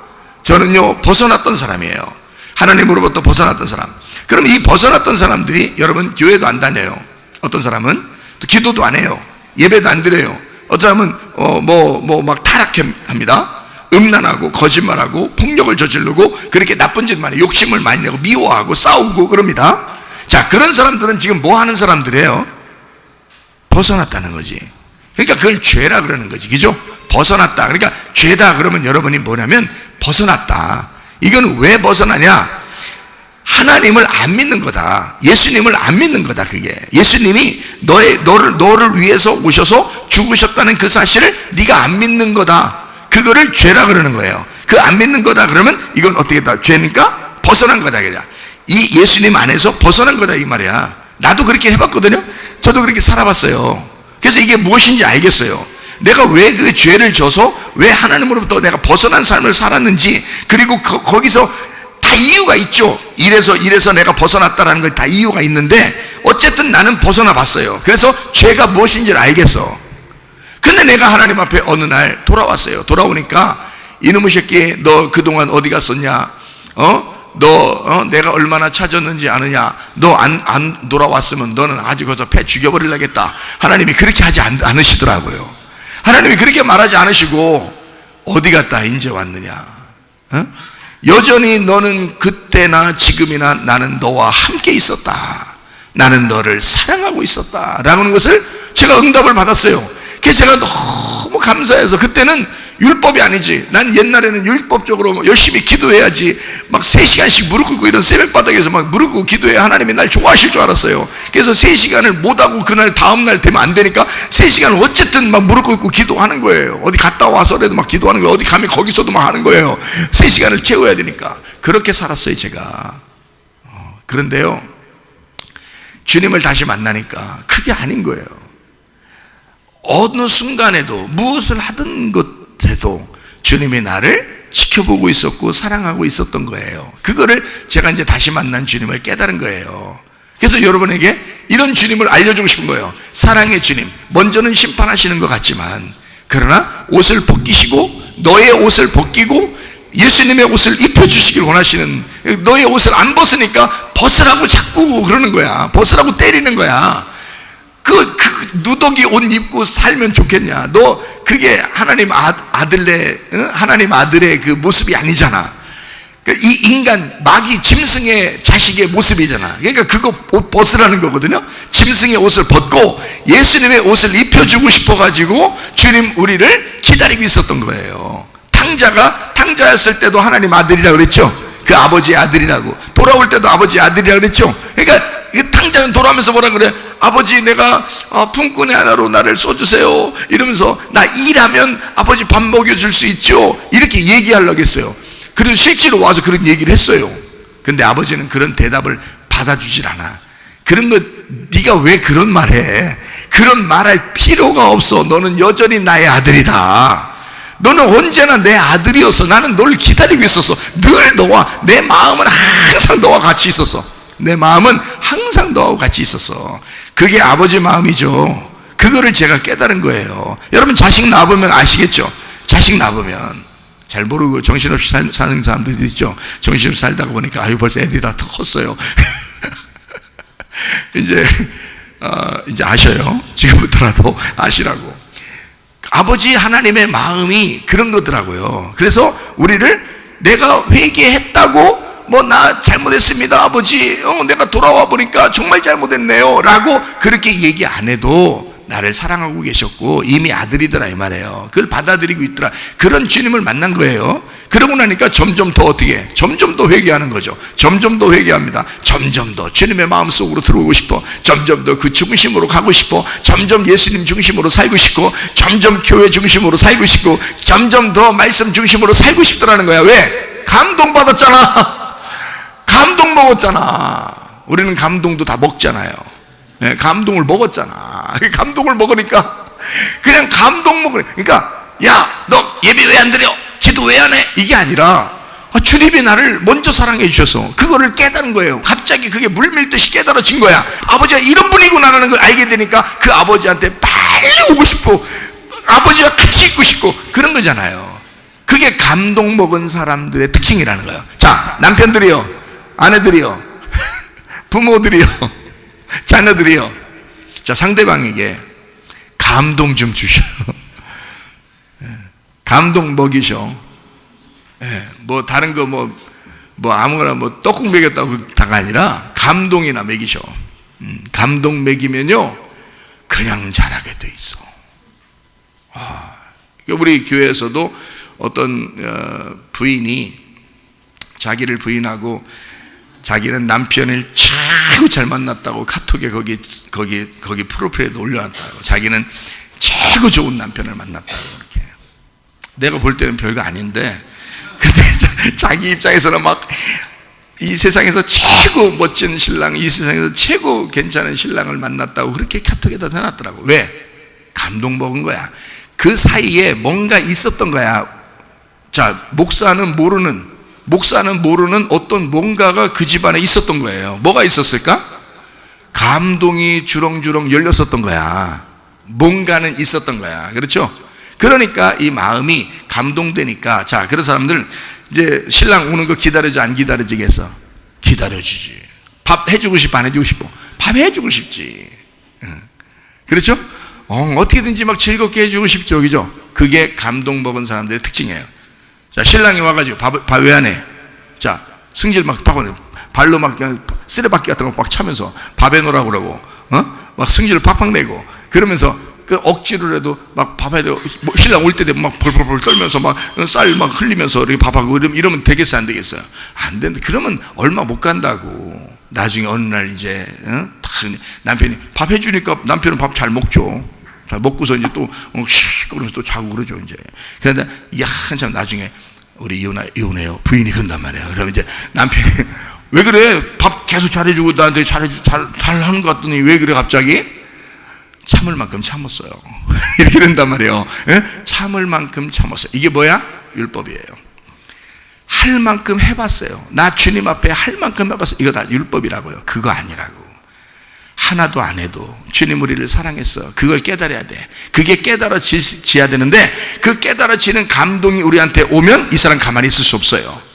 저는요 벗어났던 사람이에요. 하나님으로부터 벗어났던 사람. 그럼 이 벗어났던 사람들이, 여러분, 교회도 안 다녀요. 어떤 사람은 또 기도도 안 해요. 예배도 안 드려요. 어떤 사람은 막 타락합니다. 음란하고 거짓말하고 폭력을 저지르고 그렇게 나쁜 짓만 해요. 욕심을 많이 내고 미워하고 싸우고 그럽니다. 자, 그런 사람들은 지금 뭐 하는 사람들이에요? 벗어났다는 거지. 그러니까 그걸 죄라 그러는 거지. 그죠? 벗어났다. 그러니까 죄다 그러면 여러분이 뭐냐면 벗어났다. 이건 왜 벗어나냐? 하나님을 안 믿는 거다. 예수님을 안 믿는 거다. 그게 예수님이 너를 위해서 오셔서 죽으셨다는 그 사실을 네가 안 믿는 거다. 그거를 죄라 그러는 거예요. 그 안 믿는 거다 그러면 이건 어떻게 다 죄니까 벗어난 거다. 그냥 이 예수님 안에서 벗어난 거다 이 말이야. 나도 그렇게 해봤거든요. 저도 그렇게 살아봤어요. 그래서 이게 무엇인지 알겠어요. 내가 왜 그 죄를 져서 왜 하나님으로부터 내가 벗어난 삶을 살았는지, 그리고 거기서 다 이유가 있죠. 이래서 내가 벗어났다라는 거 다 이유가 있는데 어쨌든 나는 벗어나 봤어요. 그래서 죄가 무엇인지를 알겠어. 근데 내가 하나님 앞에 어느 날 돌아왔어요. 돌아오니까 이놈의 새끼, 너 그동안 어디 갔었냐? 내가 얼마나 찾았는지 아느냐? 너 안 돌아왔으면 너는 아주 거기서 패 죽여버리려겠다. 하나님이 그렇게 하지 않으시더라고요. 하나님이 그렇게 말하지 않으시고 어디 갔다 이제 왔느냐? 여전히 너는 그때나 지금이나 나는 너와 함께 있었다. 나는 너를 사랑하고 있었다 라는 것을 제가 응답을 받았어요. 그래서 제가 너무 감사해서, 그때는 율법이 아니지, 난 옛날에는 율법적으로 열심히 기도해야지 막 3시간씩 무릎 꿇고 이런 새벽바닥에서 막 무릎 꿇고 기도해야 하나님이 날 좋아하실 줄 알았어요. 그래서 3시간을 못하고 그날 다음날 되면 안 되니까 3시간을 어쨌든 막 무릎 꿇고 기도하는 거예요. 어디 갔다 와서라도 막 기도하는 거예요. 어디 가면 거기서도 막 하는 거예요. 3시간을 채워야 되니까. 그렇게 살았어요 제가. 그런데요, 주님을 다시 만나니까 그게 아닌 거예요. 어느 순간에도 무엇을 하던 것에도 주님이 나를 지켜보고 있었고 사랑하고 있었던 거예요. 그거를 제가 이제 다시 만난 주님을 깨달은 거예요. 그래서 여러분에게 이런 주님을 알려주고 싶은 거예요. 사랑의 주님, 먼저는 심판하시는 것 같지만 그러나 옷을 벗기시고 너의 옷을 벗기고 예수님의 옷을 입혀주시길 원하시는, 너의 옷을 안 벗으니까 벗으라고 자꾸 그러는 거야. 벗으라고 때리는 거야. 그 누더기 옷 입고 살면 좋겠냐? 너 그게 하나님 하나님 아들의 그 모습이 아니잖아. 이 인간 마귀 짐승의 자식의 모습이잖아. 그러니까 그거 옷 벗으라는 거거든요. 짐승의 옷을 벗고 예수님의 옷을 입혀주고 싶어가지고 주님 우리를 기다리고 있었던 거예요. 탕자였을 때도 하나님 아들이라고 그랬죠. 그 아버지의 아들이라고. 돌아올 때도 아버지의 아들이라고 그랬죠. 그러니까 이 탕자는 돌아오면서 뭐라 그래? 아버지, 내가 품꾼의 하나로 나를 써주세요 이러면서, 나 일하면 아버지 밥 먹여줄 수 있죠, 이렇게 얘기하려고 했어요. 그래서 실제로 와서 그런 얘기를 했어요. 근데 아버지는 그런 대답을 받아주질 않아. 그런 거 네가 왜 그런 말 해? 그런 말할 필요가 없어. 너는 여전히 나의 아들이다. 너는 언제나 내 아들이었어. 나는 널 기다리고 있었어. 늘 너와, 내 마음은 항상 너와 같이 있었어. 내 마음은 항상 너와 같이 있었어. 그게 아버지 마음이죠. 그거를 제가 깨달은 거예요. 여러분 자식 낳아보면 아시겠죠? 자식 낳아보면 잘 모르고 정신없이 사는 사람들도 있죠. 정신없이 살다가 보니까 아유 벌써 애들이 다 컸어요. 이제 아셔요. 지금부터라도 아시라고. 아버지 하나님의 마음이 그런 거더라고요. 그래서 우리를 내가 회개했다고 나 잘못했습니다 아버지, 내가 돌아와 보니까 정말 잘못했네요 라고 그렇게 얘기 안 해도 나를 사랑하고 계셨고 이미 아들이더라 이 말이에요. 그걸 받아들이고 있더라. 그런 주님을 만난 거예요. 그러고 나니까 점점 더 어떻게 점점 더 회개하는 거죠. 점점 더 회개합니다. 점점 더 주님의 마음속으로 들어오고 싶어. 점점 더 그 중심으로 가고 싶어. 점점 예수님 중심으로 살고 싶고, 점점 교회 중심으로 살고 싶고, 점점 더 말씀 중심으로 살고 싶더라는 거야. 왜? 감동받았잖아. 감동 먹었잖아. 우리는 감동도 다 먹잖아요. 네, 감동을 먹었잖아. 감동을 먹으니까 그냥 감동 먹으니까 야, 너 예배 왜 안 드려? 기도 왜 안 해? 이게 아니라 주님이 나를 먼저 사랑해 주셔서 그거를 깨달은 거예요. 갑자기 그게 물밀듯이 깨달아진 거야. 아버지가 이런 분이구나라는 걸 알게 되니까 그 아버지한테 빨리 오고 싶고 아버지와 같이 있고 싶고 그런 거잖아요. 그게 감동 먹은 사람들의 특징이라는 거예요. 자, 남편들이요, 아내들이요, 부모들이요, 자녀들이요, 자, 상대방에게 감동 좀 주셔. 감동 먹이셔. 뭐 다른 거 뭐 아무거나 뭐 떡국 먹였다고 다가 아니라 감동이나 먹이셔. 감동 먹이면요 그냥 잘하게 돼 있어. 우리 교회에서도 어떤 부인이 자기를 부인하고 자기는 남편을 최고 잘 만났다고 카톡에 거기 프로필에도 올려놨다고. 자기는 최고 좋은 남편을 만났다고. 이렇게 내가 볼 때는 별거 아닌데 근데 자기 입장에서는 막 이 세상에서 최고 멋진 신랑, 이 세상에서 최고 괜찮은 신랑을 만났다고 그렇게 카톡에다 해놨더라고. 왜? 감동 먹은 거야. 그 사이에 뭔가 있었던 거야. 자, 목사는 모르는 어떤 뭔가가 그 집안에 있었던 거예요. 뭐가 있었을까? 감동이 주렁주렁 열렸었던 거야. 뭔가는 있었던 거야. 그렇죠? 그러니까 이 마음이 감동되니까, 자, 그런 사람들 이제 신랑 오는 거 기다려줘, 안 기다려지겠어? 기다려주지. 밥 해주고 싶어, 안 해주고 싶어? 밥 해주고 싶지. 그렇죠? 어떻게든지 막 즐겁게 해주고 싶죠. 그죠? 그게 감동 먹은 사람들의 특징이에요. 자, 신랑이 와가지고 밥 왜 안 해? 자, 승질 막 박아내. 발로 막 그냥 쓰레받기 같은 거 막 차면서 밥 해놓으라고 그러고, 막 승질을 팍팍 내고, 그러면서 그 억지로라도 막 밥해야 되고, 신랑 올 때 되면 막 벌벌벌 떨면서 막 쌀 막 흘리면서 이렇게 밥하고 이러면 되겠어, 안 되겠어요? 안 된다. 그러면 얼마 못 간다고. 나중에 어느 날 이제, 남편이 밥 해주니까 남편은 밥 잘 먹죠. 잘 먹고서 이제 또 시끄러면서 또 자고 그러죠, 이제. 그런데 이게 한참 나중에 우리 이혼해요. 부인이 그런단 말이에요. 그러면 이제 남편이 왜 그래? 밥 계속 잘해주고 나한테 잘하는 것 같더니 왜 그래 갑자기? 참을 만큼 참았어요. 이렇게 된단 말이에요. 참을 만큼 참았어요. 이게 뭐야? 율법이에요. 할 만큼 해봤어요. 나 주님 앞에 할 만큼 해봤어요. 이거 다 율법이라고요. 그거 아니라고. 하나도 안 해도 주님 우리를 사랑했어. 그걸 깨달아야 돼. 그게 깨달아져야 되는데 그 깨달아지는 감동이 우리한테 오면 이 사람 가만히 있을 수 없어요.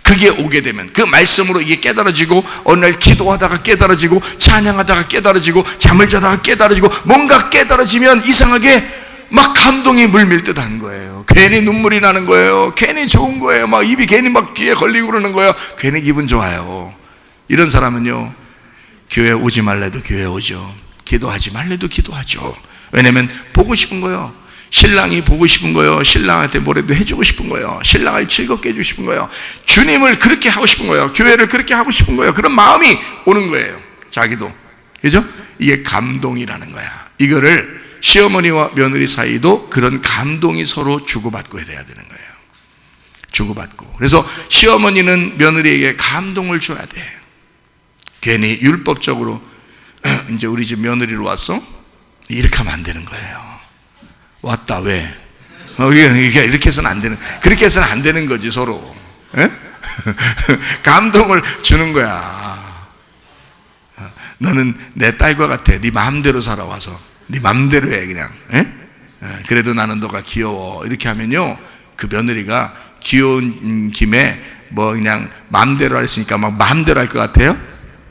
그게 오게 되면 그 말씀으로 이게 깨달아지고 어느 날 기도하다가 깨달아지고 찬양하다가 깨달아지고 잠을 자다가 깨달아지고 뭔가 깨달아지면 이상하게 막 감동이 물밀 듯 하는 거예요. 괜히 눈물이 나는 거예요. 괜히 좋은 거예요. 막 입이 괜히 막 귀에 걸리고 그러는 거예요. 괜히 기분 좋아요. 이런 사람은요 교회 오지 말래도 교회 오죠. 기도하지 말래도 기도하죠. 왜냐면 보고 싶은 거예요. 신랑이 보고 싶은 거예요. 신랑한테 뭐라도 해주고 싶은 거예요. 신랑을 즐겁게 해주고 싶은 거예요. 주님을 그렇게 하고 싶은 거예요. 교회를 그렇게 하고 싶은 거예요. 그런 마음이 오는 거예요. 자기도. 그죠? 이게 감동이라는 거야. 이거를 시어머니와 며느리 사이도 그런 감동이 서로 주고받고 해야 되는 거예요. 주고받고. 그래서 시어머니는 며느리에게 감동을 줘야 돼. 괜히 율법적으로 이제 우리 집 며느리로 왔어? 이렇게 하면 안 되는 거예요. 왔다 왜? 이게 이렇게 해서는 안 되는, 그렇게 해서는 안 되는 거지 서로. 감동을 주는 거야. 너는 내 딸과 같아. 네 마음대로 살아와서 네 마음대로 해 그냥. 그래도 나는 너가 귀여워. 이렇게 하면요 그 며느리가 귀여운 김에 뭐 그냥 마음대로 했으니까 막 마음대로 할 것 같아요?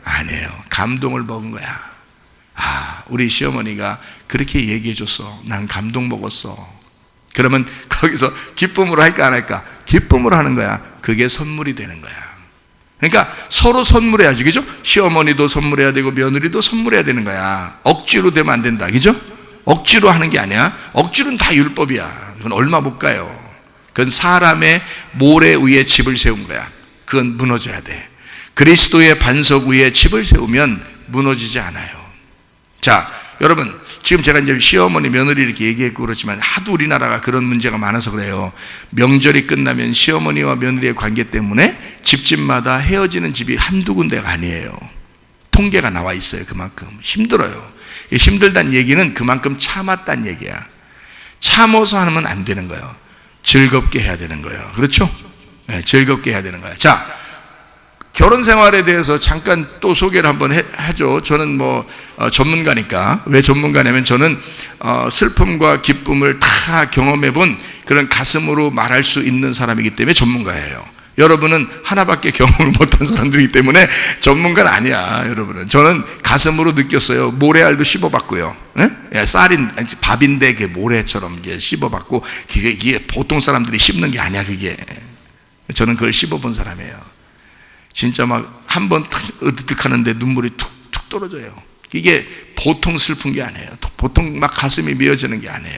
아니에요. 감동을 먹은 거야. 우리 시어머니가 그렇게 얘기해 줬어. 난 감동 먹었어. 그러면 거기서 기쁨으로 할까 안 할까? 기쁨으로 하는 거야. 그게 선물이 되는 거야. 그러니까 서로 선물해야지, 그죠? 시어머니도 선물해야 되고 며느리도 선물해야 되는 거야. 억지로 되면 안 된다, 그죠? 억지로 하는 게 아니야. 억지로는 다 율법이야. 그건 얼마 못 가요. 그건 사람의 모래 위에 집을 세운 거야. 그건 무너져야 돼. 그리스도의 반석 위에 집을 세우면 무너지지 않아요. 자, 여러분, 지금 제가 이제 시어머니, 며느리 이렇게 얘기했고 그렇지만 하도 우리나라가 그런 문제가 많아서 그래요. 명절이 끝나면 시어머니와 며느리의 관계 때문에 집집마다 헤어지는 집이 한두 군데가 아니에요. 통계가 나와 있어요. 그만큼 힘들어요. 힘들다는 얘기는 그만큼 참았다는 얘기야. 참아서 하면 안 되는 거예요. 즐겁게 해야 되는 거예요. 그렇죠? 네, 즐겁게 해야 되는 거야. 자, 결혼 생활에 대해서 잠깐 또 소개를 한번 하죠. 저는 전문가니까. 왜 전문가냐면 저는 슬픔과 기쁨을 다 경험해 본 그런 가슴으로 말할 수 있는 사람이기 때문에 전문가예요. 여러분은 하나밖에 경험을 못한 사람들이기 때문에 전문가는 아니야. 여러분은. 저는 가슴으로 느꼈어요. 모래알도 씹어봤고요. 밥인데 그게 모래처럼 이게 씹어봤고, 이게 보통 사람들이 씹는 게 아니야. 그게. 저는 그걸 씹어본 사람이에요. 진짜 막 한 번 으득득 하는데 눈물이 툭툭 떨어져요. 이게 보통 슬픈 게 아니에요. 보통 막 가슴이 미어지는 게 아니에요.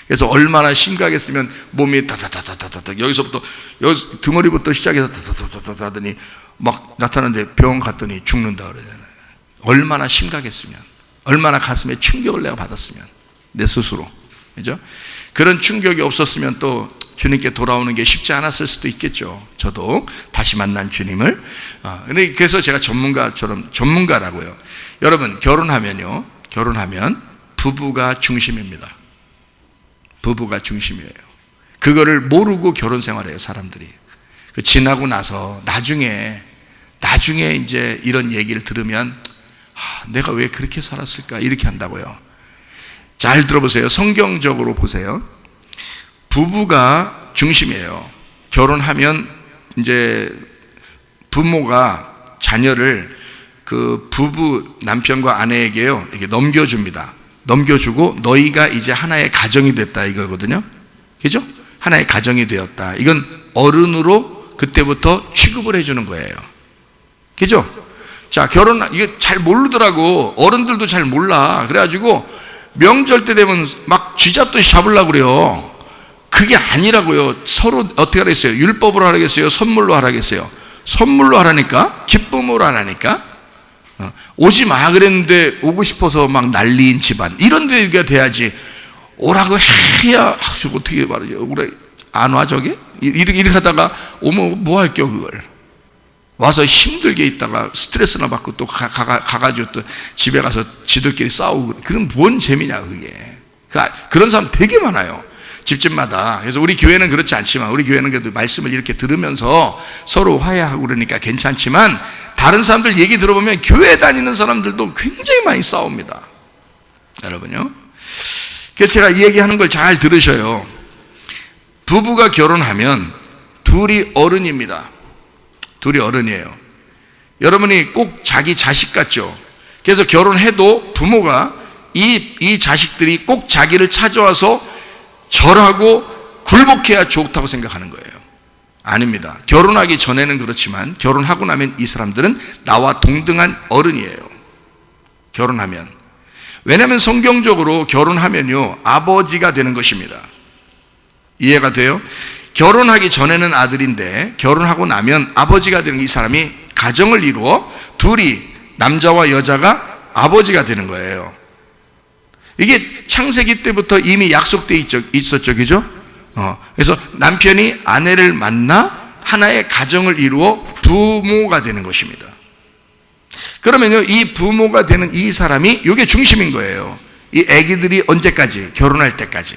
그래서 얼마나 심각했으면 몸이 다다다다다다 여기서부터 여기 등허리부터 시작해서 다다다다다 하더니 막 나타나는데 병원 갔더니 죽는다 그러잖아요. 얼마나 심각했으면, 얼마나 가슴에 충격을 내가 받았으면, 내 스스로, 그죠? 그런 충격이 없었으면 또 주님께 돌아오는 게 쉽지 않았을 수도 있겠죠. 저도 다시 만난 주님을. 근데 그래서 제가 전문가라고요. 여러분, 결혼하면 부부가 중심입니다. 부부가 중심이에요. 그거를 모르고 결혼 생활해요, 사람들이. 지나고 나서 나중에 이제 이런 얘기를 들으면 내가 왜 그렇게 살았을까 이렇게 한다고요. 잘 들어보세요. 성경적으로 보세요. 부부가 중심이에요. 결혼하면 이제 부모가 자녀를 그 부부 남편과 아내에게요 이렇게 넘겨줍니다. 넘겨주고 너희가 이제 하나의 가정이 됐다 이거거든요. 그죠? 하나의 가정이 되었다. 이건 어른으로 그때부터 취급을 해주는 거예요. 그죠? 자, 이게 잘 모르더라고. 어른들도 잘 몰라. 그래가지고 명절 때 되면 막 쥐잡듯이 잡으려고 그래요. 그게 아니라고요. 서로 어떻게 하라겠어요? 율법으로 하라겠어요? 선물로 하라겠어요? 선물로 하라니까? 기쁨으로 하라니까? 오지 마 그랬는데 오고 싶어서 막 난리인 집안, 이런 데가 돼야지. 오라고 해야 저거 어떻게 말이죠? 그래 안 와 저게? 이렇게 하다가 오면 뭐 할게요 그걸. 와서 힘들게 있다가 스트레스나 받고 또 가가지고 또 집에 가서 지들끼리 싸우고, 그럼 뭔 재미냐 그게. 그런 사람 되게 많아요, 집집마다. 그래서 우리 교회는 그렇지 않지만, 우리 교회는 그래도 말씀을 이렇게 들으면서 서로 화해하고 그러니까 괜찮지만, 다른 사람들 얘기 들어보면 교회 다니는 사람들도 굉장히 많이 싸웁니다, 여러분요. 그래서 제가 이 얘기하는 걸 잘 들으셔요. 부부가 결혼하면 둘이 어른입니다. 둘이 어른이에요. 여러분이 꼭 자기 자식 같죠? 그래서 결혼해도 부모가 이 자식들이 꼭 자기를 찾아와서 절하고 굴복해야 좋다고 생각하는 거예요. 아닙니다. 결혼하기 전에는 그렇지만 결혼하고 나면 이 사람들은 나와 동등한 어른이에요. 결혼하면. 왜냐하면 성경적으로 결혼하면요 아버지가 되는 것입니다. 이해가 돼요? 결혼하기 전에는 아들인데 결혼하고 나면 아버지가 되는, 이 사람이 가정을 이루어 둘이, 남자와 여자가 아버지가 되는 거예요. 이게 창세기 때부터 이미 약속되어 있었죠, 그죠? 그래서 남편이 아내를 만나 하나의 가정을 이루어 부모가 되는 것입니다. 그러면요, 이 부모가 되는 이 사람이 이게 중심인 거예요. 이 아기들이 언제까지? 결혼할 때까지.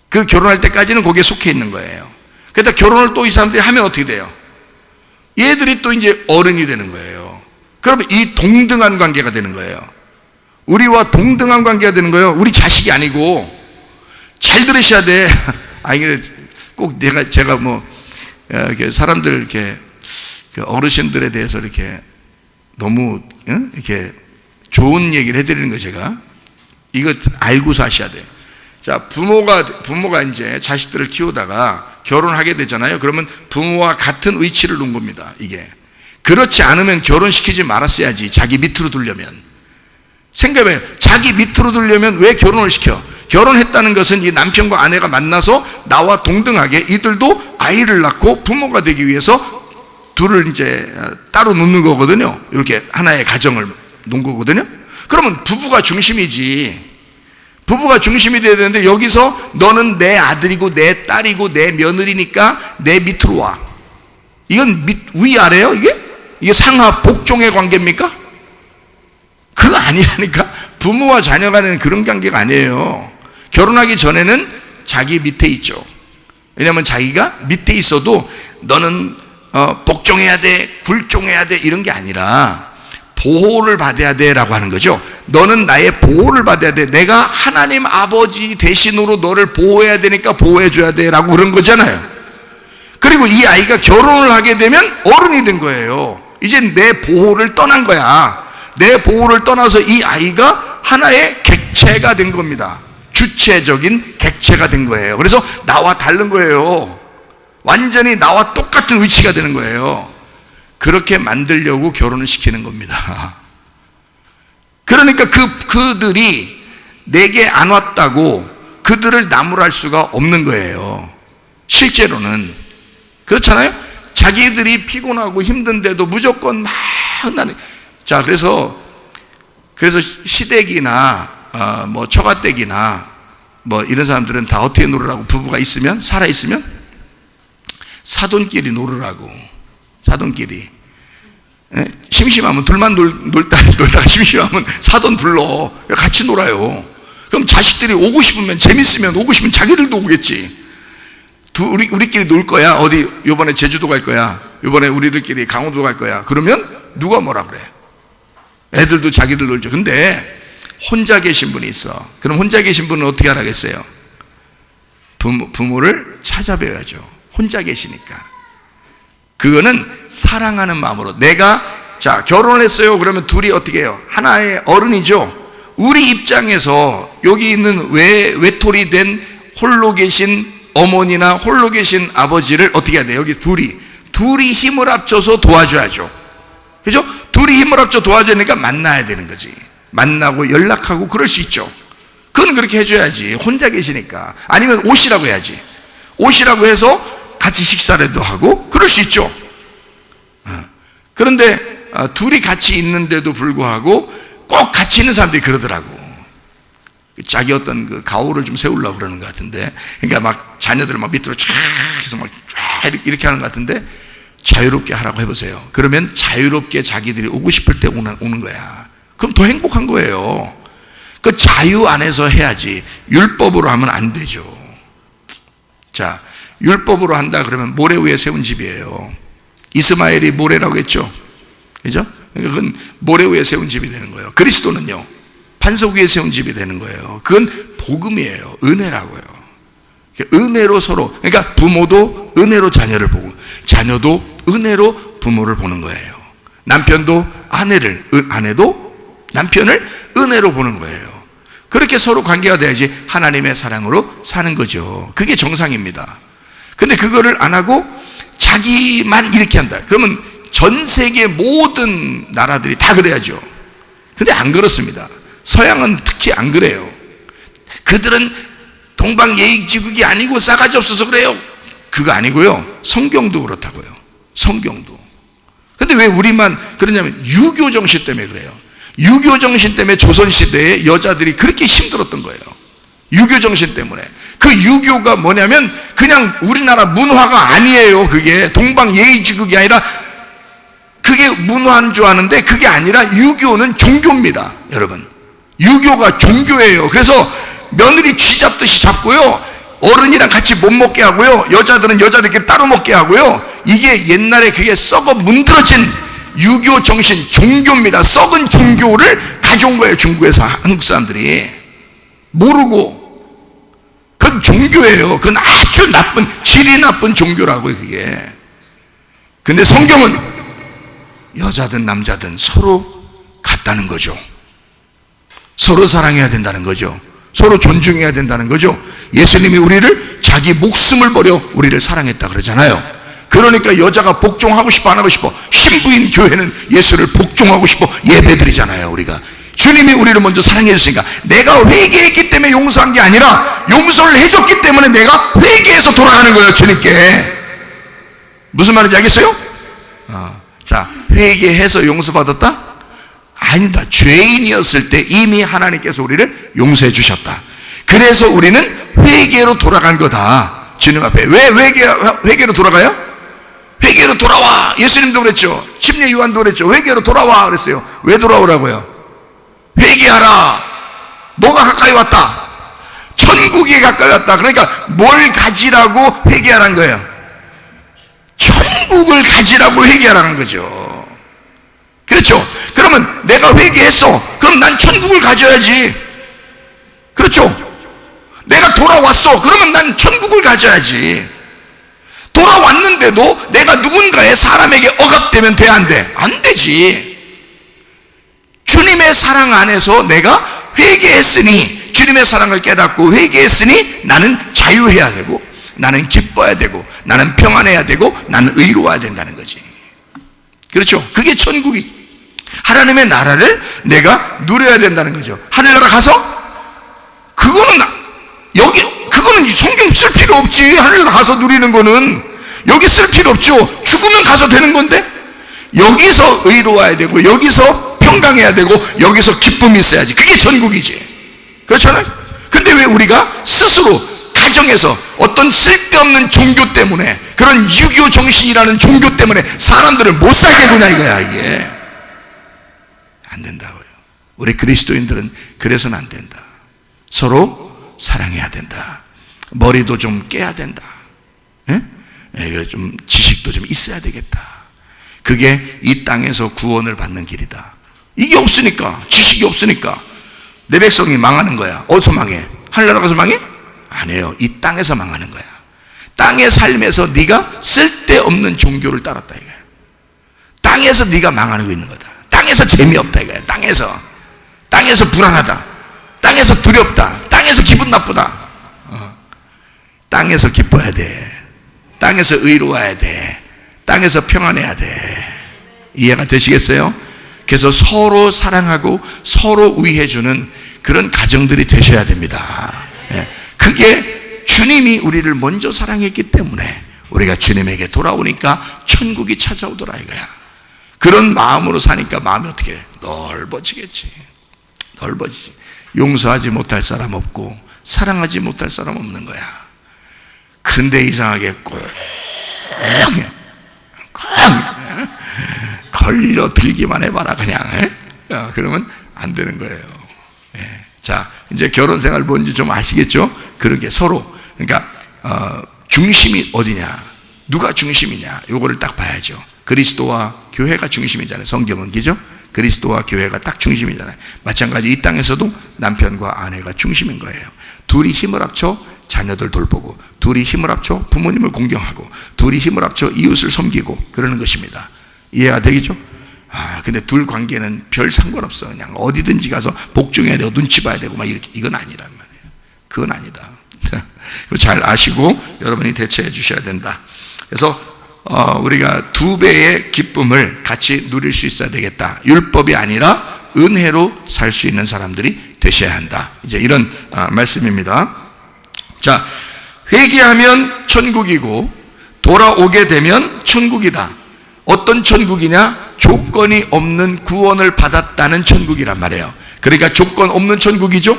그 결혼할 때까지는 거기에 속해 있는 거예요. 그러다 결혼을 또 이 사람들이 하면 어떻게 돼요? 얘들이 또 이제 어른이 되는 거예요. 그러면 이 동등한 관계가 되는 거예요. 우리와 동등한 관계가 되는 거예요. 우리 자식이 아니고. 잘 들으셔야 돼. 꼭 제가 뭐 이렇게 사람들 이렇게 어르신들에 대해서 이렇게 너무 이렇게 좋은 얘기를 해드리는 거 제가 이거 알고서 하셔야 돼요. 자, 부모가 이제 자식들을 키우다가 결혼하게 되잖아요. 그러면 부모와 같은 위치를 놓은 겁니다. 이게 그렇지 않으면 결혼시키지 말았어야지. 자기 밑으로 두려면. 생각해봐요. 자기 밑으로 두려면 왜 결혼을 시켜? 결혼했다는 것은 이 남편과 아내가 만나서 나와 동등하게 이들도 아이를 낳고 부모가 되기 위해서 둘을 이제 따로 놓는 거거든요. 이렇게 하나의 가정을 놓은 거거든요. 그러면 부부가 중심이지. 부부가 중심이 돼야 되는데 여기서 너는 내 아들이고 내 딸이고 내 며느리니까 내 밑으로 와. 이건 위아래요? 이게 상하 복종의 관계입니까? 그거 아니라니까. 부모와 자녀 간에는 그런 관계가 아니에요. 결혼하기 전에는 자기 밑에 있죠. 왜냐하면 자기가 밑에 있어도 너는 복종해야 돼, 굴종해야 돼 이런 게 아니라 보호를 받아야 돼 라고 하는 거죠. 너는 나의 보호를 받아야 돼. 내가 하나님 아버지 대신으로 너를 보호해야 되니까 보호해 줘야 돼 라고 그런 거잖아요. 그리고 이 아이가 결혼을 하게 되면 어른이 된 거예요. 이제 내 보호를 떠난 거야. 내 보호를 떠나서 이 아이가 하나의 객체가 된 겁니다. 주체적인 객체가 된 거예요. 그래서 나와 다른 거예요. 완전히 나와 똑같은 위치가 되는 거예요. 그렇게 만들려고 결혼을 시키는 겁니다. 그러니까 그들이 내게 안 왔다고 그들을 나무랄 수가 없는 거예요. 실제로는 그렇잖아요. 자기들이 피곤하고 힘든데도 무조건 막 나는. 자, 그래서 시댁이나 뭐 처가댁이나 뭐 이런 사람들은 다 어떻게 놀으라고? 부부가 있으면, 살아 있으면 사돈끼리 놀으라고. 사돈끼리. 심심하면 둘만 놀다가 심심하면 사돈 불러. 같이 놀아요. 그럼 자식들이 오고 싶으면, 재밌으면 오고 싶으면 자기들도 오겠지. 우리끼리 놀 거야. 어디 요번에 제주도 갈 거야. 요번에 우리들끼리 강원도 갈 거야. 그러면 누가 뭐라 그래? 애들도 자기들 놀죠. 근데 혼자 계신 분이 있어. 그럼 혼자 계신 분은 어떻게 하라겠어요? 부모를 찾아뵈야죠. 혼자 계시니까. 그거는 사랑하는 마음으로. 내가 자 결혼을 했어요. 그러면 둘이 어떻게 해요? 하나의 어른이죠. 우리 입장에서 여기 있는 외톨이 된 홀로 계신 어머니나 홀로 계신 아버지를 어떻게 해야 돼요? 여기 둘이 힘을 합쳐서 도와줘야죠. 그죠? 둘이 힘을 합쳐 도와줘야 되니까 만나야 되는 거지. 만나고 연락하고 그럴 수 있죠. 그건 그렇게 해줘야지. 혼자 계시니까. 아니면 오시라고 해야지. 오시라고 해서 같이 식사라도 하고 그럴 수 있죠. 그런데 둘이 같이 있는데도 불구하고 꼭 같이 있는 사람들이 그러더라고. 자기 어떤 그 가오를 좀 세우려고 그러는 것 같은데, 그러니까 막 자녀들 막 밑으로 쫙 해서 막 쫙 이렇게 하는 것 같은데, 자유롭게 하라고 해보세요. 그러면 자유롭게 자기들이 오고 싶을 때 오는 거야. 그럼 더 행복한 거예요. 그 자유 안에서 해야지 율법으로 하면 안 되죠. 자, 율법으로 한다 그러면 모래 위에 세운 집이에요. 이스마엘이 모래라고 했죠. 그죠? 그러니까 그건 모래 위에 세운 집이 되는 거예요. 그리스도는요, 반석 위에 세운 집이 되는 거예요. 그건 복음이에요. 은혜라고요. 은혜로 서로, 그러니까 부모도 은혜로 자녀를 보고 자녀도 은혜로 부모를 보는 거예요. 남편도 아내도 남편을 은혜로 보는 거예요. 그렇게 서로 관계가 돼야지 하나님의 사랑으로 사는 거죠. 그게 정상입니다. 근데 그거를 안 하고 자기만 이렇게 한다. 그러면 전 세계 모든 나라들이 다 그래야죠. 근데 안 그렇습니다. 서양은 특히 안 그래요. 그들은 동방예의지국이 아니고 싸가지 없어서 그래요. 그거 아니고요. 성경도 그렇다고요. 성경도. 근데 왜 우리만 그러냐면 유교 정신 때문에 그래요. 유교 정신 때문에 조선시대에 여자들이 그렇게 힘들었던 거예요. 유교 정신 때문에. 그 유교가 뭐냐면 그냥 우리나라 문화가 아니에요. 그게 동방예의지국이 아니라 그게 문화인 줄 아는데 그게 아니라 유교는 종교입니다. 여러분, 유교가 종교예요. 그래서 며느리 쥐 잡듯이 잡고요, 어른이랑 같이 못 먹게 하고요, 여자들은 여자들끼리 따로 먹게 하고요. 이게 옛날에 그게 썩어 문드러진 유교 정신, 종교입니다. 썩은 종교를 가져온 거예요. 중국에서 한국 사람들이 모르고. 그 그건 종교예요. 그건 아주 나쁜, 질이 나쁜 종교라고요, 그게. 근데 성경은 여자든 남자든 서로 같다는 거죠. 서로 사랑해야 된다는 거죠. 서로 존중해야 된다는 거죠. 예수님이 우리를 자기 목숨을 버려 우리를 사랑했다 그러잖아요. 그러니까 여자가 복종하고 싶어 안 하고 싶어? 신부인 교회는 예수를 복종하고 싶어 예배드리잖아요. 우리가 주님이 우리를 먼저 사랑해 줬으니까, 내가 회개했기 때문에 용서한 게 아니라 용서를 해줬기 때문에 내가 회개해서 돌아가는 거예요, 주님께. 무슨 말인지 알겠어요? 자, 회개해서 용서받았다? 아니다. 죄인이었을 때 이미 하나님께서 우리를 용서해 주셨다. 그래서 우리는 회개로 돌아간 거다, 주님 앞에. 왜 회개로 돌아가요? 회개로 돌아와. 예수님도 그랬죠. 침례 요한도 그랬죠. 회개로 돌아와 그랬어요. 왜 돌아오라고요? 회개하라. 너가 가까이 왔다. 천국이 가까이 왔다. 그러니까 뭘 가지라고 회개하라는 거예요? 천국을 가지라고 회개하라는 거죠. 그렇죠? 그러면 내가 회개했어. 그럼 난 천국을 가져야지. 그렇죠? 내가 돌아왔어. 그러면 난 천국을 가져야지. 돌아왔는데도 내가 누군가의 사람에게 억압되면 돼, 안 돼? 안 되지. 주님의 사랑 안에서 내가 회개했으니, 주님의 사랑을 깨닫고 회개했으니 나는 자유해야 되고, 나는 기뻐야 되고, 나는 평안해야 되고, 나는 의로워야 된다는 거지. 그렇죠? 그게 천국이, 하나님의 나라를 내가 누려야 된다는 거죠. 하늘나라 가서 그거는 성경 쓸 필요 없지. 하늘나라 가서 누리는 거는 여기 쓸 필요 없죠. 죽으면 가서 되는 건데, 여기서 의로워야 되고, 여기서 평강해야 되고, 여기서 기쁨이 있어야지. 그게 천국이지. 그렇잖아요? 근데 왜 우리가 스스로 가정에서 어떤 쓸데없는 종교 때문에, 그런 유교 정신이라는 종교 때문에 사람들을 못 살게 구냐 이거야. 이게 안 된다고요. 우리 그리스도인들은 그래서는 안 된다. 서로 사랑해야 된다. 머리도 좀 깨야 된다. 좀 지식도 좀 있어야 되겠다. 그게 이 땅에서 구원을 받는 길이다. 이게 없으니까, 지식이 없으니까 내 백성이 망하는 거야. 어디서 망해? 하늘나라 가서 망해? 아니에요. 이 땅에서 망하는 거야. 땅의 삶에서 네가 쓸데없는 종교를 따랐다 이거야. 땅에서 네가 망하고 있는 거다. 땅에서 재미없다 이거야. 땅에서 불안하다. 땅에서 두렵다. 땅에서 기분 나쁘다. 땅에서 기뻐야 돼. 땅에서 의로워야 돼. 땅에서 평안해야 돼. 이해가 되시겠어요? 그래서 서로 사랑하고 서로 위해주는 그런 가정들이 되셔야 됩니다. 그게 주님이 우리를 먼저 사랑했기 때문에 우리가 주님에게 돌아오니까 천국이 찾아오더라 이거야. 그런 마음으로 사니까 마음이 어떻게 해? 넓어지겠지. 넓어지지. 용서하지 못할 사람 없고 사랑하지 못할 사람 없는 거야. 근데 이상하게 꼭 걸려들기만 해봐라 그냥. 그러면 안 되는 거예요. 자, 이제 결혼 생활 뭔지 좀 아시겠죠? 그러게 서로, 그러니까 중심이 어디냐, 누가 중심이냐, 요거를 딱 봐야죠. 그리스도와 교회가 중심이잖아요. 성경은, 그죠? 그리스도와 교회가 딱 중심이잖아요. 마찬가지 이 땅에서도 남편과 아내가 중심인 거예요. 둘이 힘을 합쳐 자녀들 돌보고, 둘이 힘을 합쳐 부모님을 공경하고, 둘이 힘을 합쳐 이웃을 섬기고 그러는 것입니다. 이해가 되겠죠? 근데 둘 관계는 별 상관없어. 그냥 어디든지 가서 복종해야 되고 눈치 봐야 되고 막 이렇게, 이건 아니란 말이에요. 그건 아니다. 잘 아시고 여러분이 대처해 주셔야 된다. 그래서 우리가 두 배의 기쁨을 같이 누릴 수 있어야 되겠다. 율법이 아니라 은혜로 살 수 있는 사람들이 되셔야 한다. 이제 이런 말씀입니다. 자, 회개하면 천국이고 돌아오게 되면 천국이다. 어떤 천국이냐? 조건이 없는 구원을 받았다는 천국이란 말이에요. 그러니까 조건 없는 천국이죠?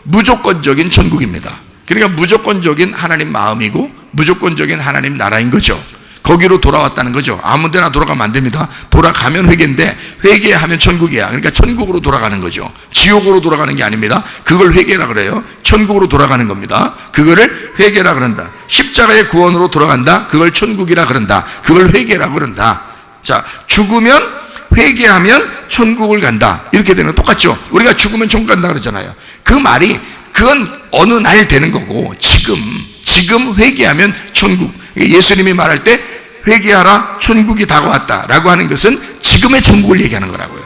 무조건적인 천국입니다. 그러니까 무조건적인 하나님 마음이고 무조건적인 하나님 나라인 거죠. 거기로 돌아왔다는 거죠. 아무 데나 돌아가면 안 됩니다. 돌아가면 회개인데 회개하면 천국이야. 그러니까 천국으로 돌아가는 거죠. 지옥으로 돌아가는 게 아닙니다. 그걸 회개라 그래요. 천국으로 돌아가는 겁니다. 그거를 회개라 그런다. 십자가의 구원으로 돌아간다. 그걸 천국이라 그런다. 그걸 회개라 그런다. 자, 죽으면 회개하면 천국을 간다. 이렇게 되는 거 똑같죠. 우리가 죽으면 천국 간다 그러잖아요. 그 말이 그건 어느 날 되는 거고, 지금 회개하면 천국. 예수님이 말할 때 회개하라 천국이 다가왔다라고 하는 것은 지금의 천국을 얘기하는 거라고요.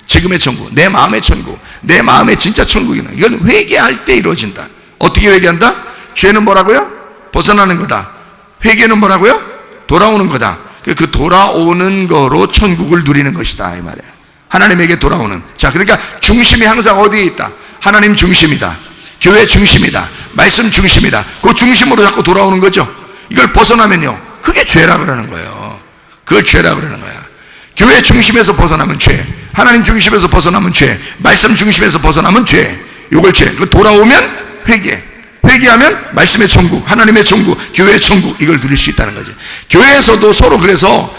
지금의 천국, 내 마음의 천국, 내 마음의 진짜 천국이는 이건 회개할 때 이루어진다. 어떻게 회개한다? 죄는 뭐라고요? 벗어나는 거다. 회개는 뭐라고요? 돌아오는 거다. 그 돌아오는 거로 천국을 누리는 것이다 이 말이에요. 하나님에게 돌아오는. 자, 그러니까 중심이 항상 어디에 있다? 하나님 중심이다, 교회 중심이다, 말씀 중심이다. 그 중심으로 자꾸 돌아오는 거죠. 이걸 벗어나면요, 그게 죄라 그러는 거예요. 그걸 죄라 그러는 거야. 교회 중심에서 벗어나면 죄, 하나님 중심에서 벗어나면 죄, 말씀 중심에서 벗어나면 죄. 이걸 죄. 돌아오면 회개, 회개하면 말씀의 천국, 하나님의 천국, 교회의 천국, 이걸 누릴 수 있다는 거지. 교회에서도 서로 그래서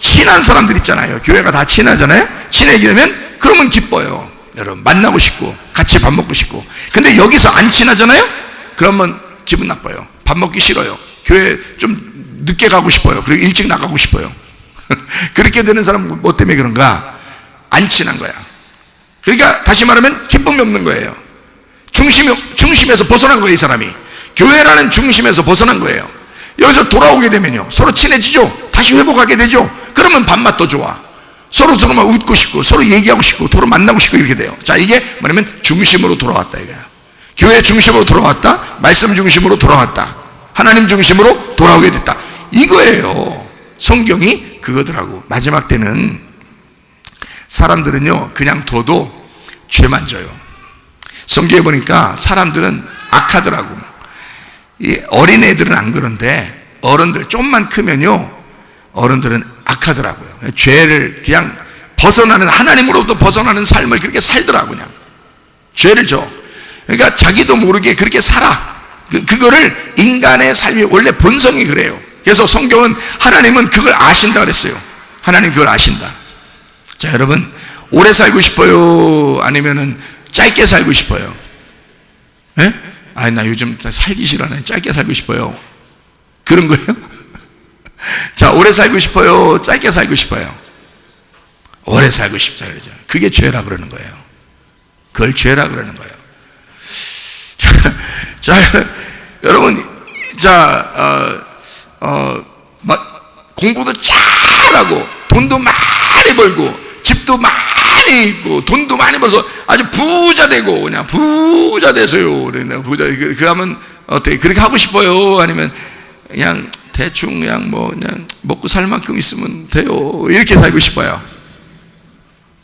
친한 사람들 있잖아요. 교회가 다 친하잖아요. 친해지면 그러면 기뻐요. 여러분 만나고 싶고 같이 밥 먹고 싶고. 근데 여기서 안 친하잖아요. 그러면 기분 나빠요. 밥 먹기 싫어요. 교회 좀 늦게 가고 싶어요. 그리고 일찍 나가고 싶어요. 그렇게 되는 사람은 뭐 때문에 그런가? 안 친한 거야. 그러니까 다시 말하면 기쁨이 없는 거예요. 중심에서 벗어난 거예요, 이 사람이. 교회라는 중심에서 벗어난 거예요. 여기서 돌아오게 되면요, 서로 친해지죠. 다시 회복하게 되죠. 그러면 밥맛도 좋아. 서로 막 웃고 싶고, 서로 얘기하고 싶고, 서로 만나고 싶고, 이렇게 돼요. 자, 이게 뭐냐면 중심으로 돌아왔다 이거야. 교회 중심으로 돌아왔다, 말씀 중심으로 돌아왔다, 하나님 중심으로 돌아오게 됐다, 이거예요. 성경이 그거더라고. 마지막 때는 사람들은요 그냥 둬도 죄만 져요. 성경에 보니까 사람들은 악하더라고. 이 어린애들은 안 그런데 어른들 좀만 크면요, 어른들은 악하더라고요. 죄를 그냥 벗어나는, 하나님으로부터 벗어나는 삶을 그렇게 살더라고. 그냥 죄를 져. 그러니까 자기도 모르게 그렇게 살아. 그거를 인간의 삶이 원래 본성이 그래요. 그래서 성경은, 하나님은 그걸 아신다 그랬어요. 하나님 그걸 아신다. 자, 여러분 오래 살고 싶어요? 아니면은 짧게 살고 싶어요? 예? 아니 나 요즘 살기 싫어하네. 짧게 살고 싶어요. 그런 거예요? 자, 오래 살고 싶어요? 짧게 살고 싶어요? 오래 살고 싶다 그러죠. 그게 죄라 그러는 거예요. 그걸 죄라 그러는 거예요. 자, 여러분, 자, 공부도 잘하고 돈도 많이 벌고 집도 많이 있고 돈도 많이 벌어서 아주 부자 되고, 그냥 부자 되세요. 부자, 그 하면 어떻게 그렇게 하고 싶어요? 아니면 그냥 대충 그냥 그냥 먹고 살 만큼 있으면 돼요, 이렇게 살고 싶어요?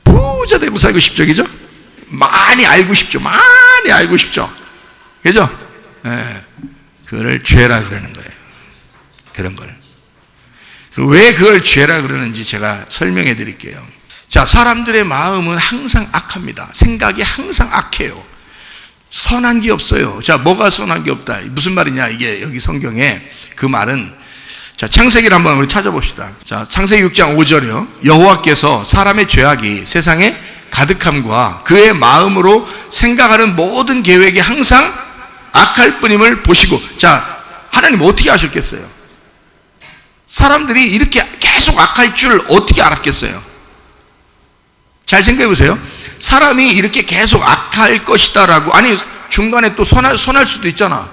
부자 되고 살고 싶죠, 그죠? 많이 알고 싶죠, 많이 알고 싶죠, 그죠? 예, 그걸 죄라 그러는 거예요. 그런 걸. 왜 그걸 죄라 그러는지 제가 설명해 드릴게요. 자, 사람들의 마음은 항상 악합니다. 생각이 항상 악해요. 선한 게 없어요. 자, 뭐가 선한 게 없다? 무슨 말이냐? 이게 여기 성경에 그 말은, 자, 창세기를 한번 우리 찾아봅시다. 자, 창세기 6장 5절이요. 여호와께서 사람의 죄악이 세상에 가득함과 그의 마음으로 생각하는 모든 계획이 항상 악할 뿐임을 보시고. 자, 하나님 어떻게 아셨겠어요? 사람들이 이렇게 계속 악할 줄 어떻게 알았겠어요? 잘 생각해 보세요. 사람이 이렇게 계속 악할 것이다라고, 아니 중간에 또 선할 수도 있잖아,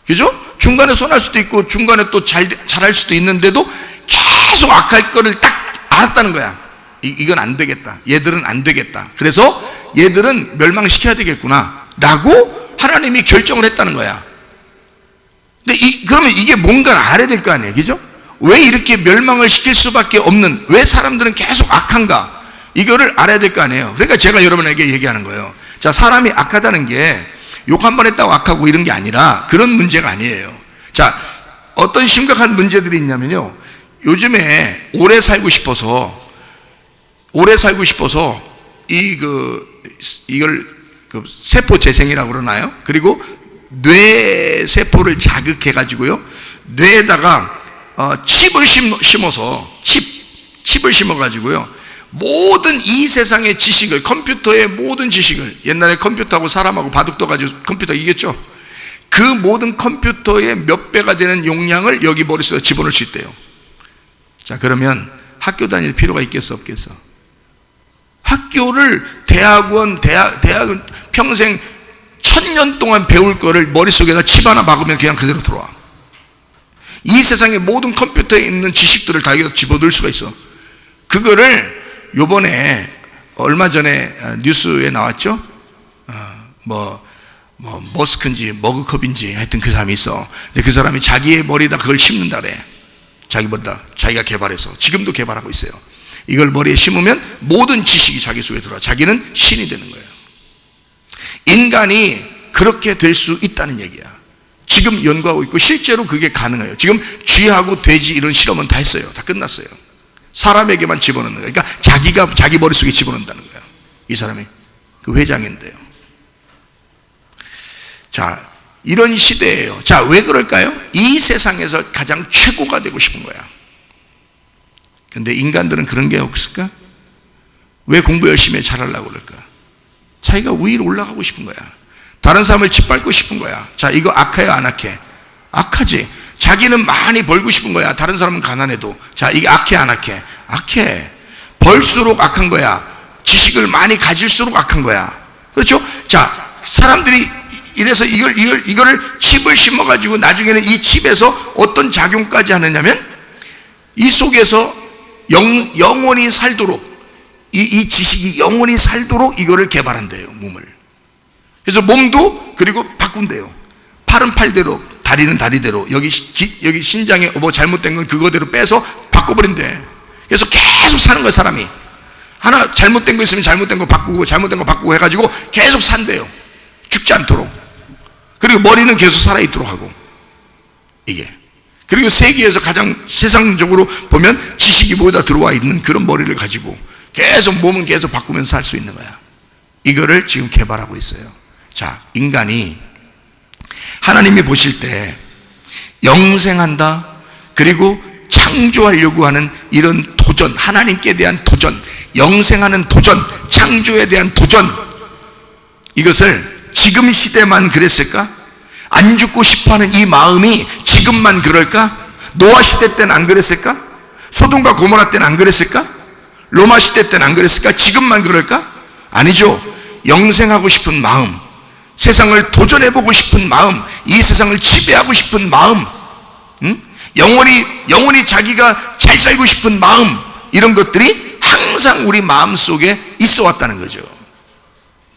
그죠? 중간에 선할 수도 있고 중간에 또 잘할 수도 있는데도 계속 악할 거를 딱 알았다는 거야. 이건 안 되겠다, 얘들은 안 되겠다, 그래서 얘들은 멸망시켜야 되겠구나 라고 하나님이 결정을 했다는 거야. 근데 그러면 이게 뭔가를 알아야 될 거 아니에요, 그죠? 왜 이렇게 멸망을 시킬 수밖에 없는, 왜 사람들은 계속 악한가, 이거를 알아야 될 거 아니에요. 그러니까 제가 여러분에게 얘기하는 거예요. 자, 사람이 악하다는 게 욕 한 번 했다고 악하고 이런 게 아니라 그런 문제가 아니에요. 자, 어떤 심각한 문제들이 있냐면요, 요즘에 오래 살고 싶어서 이걸 세포 재생이라고 그러나요? 그리고 뇌 세포를 자극해 가지고요, 뇌에다가 칩을 심어서 칩을 심어 가지고요, 모든 이 세상의 지식을, 컴퓨터의 모든 지식을, 옛날에 컴퓨터하고 사람하고 바둑 둬가지고 컴퓨터 이겼죠? 그 모든 컴퓨터의 몇 배가 되는 용량을 여기 머릿속에 집어넣을 수 있대요. 자, 그러면 학교 다닐 필요가 있겠어, 없겠어? 학교를, 대학은 평생 1000년 동안 배울 거를 머릿속에다 칩 하나 박으면 그냥 그대로 들어와. 이 세상의 모든 컴퓨터에 있는 지식들을 다 여기다 집어넣을 수가 있어. 그거를 요번에 얼마 전에 뉴스에 나왔죠? 머스크인지 머그컵인지 하여튼 그 사람이 있어. 근데 그 사람이 자기의 머리에다 그걸 심는다 그래. 자기 머리다. 자기가 개발해서. 지금도 개발하고 있어요. 이걸 머리에 심으면 모든 지식이 자기 속에 들어와. 자기는 신이 되는 거예요. 인간이 그렇게 될 수 있다는 얘기야. 지금 연구하고 있고 실제로 그게 가능해요. 지금 쥐하고 돼지 이런 실험은 다 했어요. 다 끝났어요. 사람에게만 집어넣는 거예요. 그러니까 자기가 자기 머릿속에 집어넣는다는 거예요. 이 사람이 그 회장인데요. 자, 이런 시대예요. 자, 왜 그럴까요? 이 세상에서 가장 최고가 되고 싶은 거야. 근데 인간들은 그런 게 없을까? 왜 공부 열심히 잘하려고 그럴까? 자기가 위로 올라가고 싶은 거야. 다른 사람을 짓밟고 싶은 거야. 자, 이거 악해요, 안 악해? 악하지. 자기는 많이 벌고 싶은 거야. 다른 사람은 가난해도. 자, 이게 악해, 안 악해? 악해. 벌수록 악한 거야. 지식을 많이 가질수록 악한 거야. 그렇죠? 자, 사람들이 이래서 이거를 칩을 심어가지고 나중에는 이 칩에서 어떤 작용까지 하느냐면 이 속에서 영원히 살도록 이 지식이 영원히 살도록 이거를 개발한대요, 몸을. 그래서 몸도 그리고 바꾼대요. 팔은 팔대로, 다리는 다리대로, 여기 신장에 뭐 잘못된 건 그거대로 빼서 바꿔버린대. 그래서 계속 사는 거야, 사람이. 하나 잘못된 거 있으면 잘못된 거 바꾸고 해가지고 계속 산대요. 죽지 않도록. 그리고 머리는 계속 살아있도록 하고. 이게. 그리고 세계에서 가장 세상적으로 보면 지식이 모두 다 들어와 있는 그런 머리를 가지고 계속 몸은 계속 바꾸면서 살 수 있는 거야. 이거를 지금 개발하고 있어요. 자, 인간이 하나님이 보실 때 영생한다, 그리고 창조하려고 하는 이런 도전, 하나님께 대한 도전, 영생하는 도전, 창조에 대한 도전, 이것을 지금 시대만 그랬을까? 안 죽고 싶어하는 이 마음이 지금만 그럴까? 노아 시대 때는 안 그랬을까? 소돔과 고모라 때는 안 그랬을까? 로마 시대 때는 안 그랬을까? 지금만 그럴까? 아니죠. 영생하고 싶은 마음, 세상을 도전해보고 싶은 마음, 이 세상을 지배하고 싶은 마음, 영원히 자기가 잘 살고 싶은 마음, 이런 것들이 항상 우리 마음속에 있어 왔다는 거죠.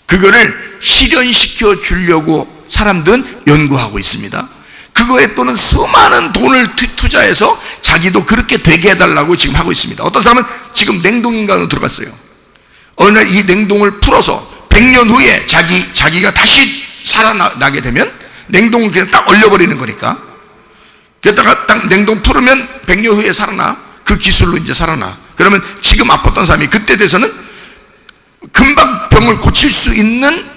그거를 실현시켜 주려고 사람들은 연구하고 있습니다. 그거에 또는 수많은 돈을 투자해서 자기도 그렇게 되게 해달라고 지금 하고 있습니다. 어떤 사람은 지금 냉동인간으로 들어갔어요. 어느 날 이 냉동을 풀어서 100년 후에 자기가 다시 살아나게 되면 냉동을 그냥 딱 얼려버리는 거니까, 그러다가 딱 냉동 풀으면 100년 후에 살아나. 그 기술로 이제 살아나. 그러면 지금 아팠던 사람이 그때 돼서는 금방 병을 고칠 수 있는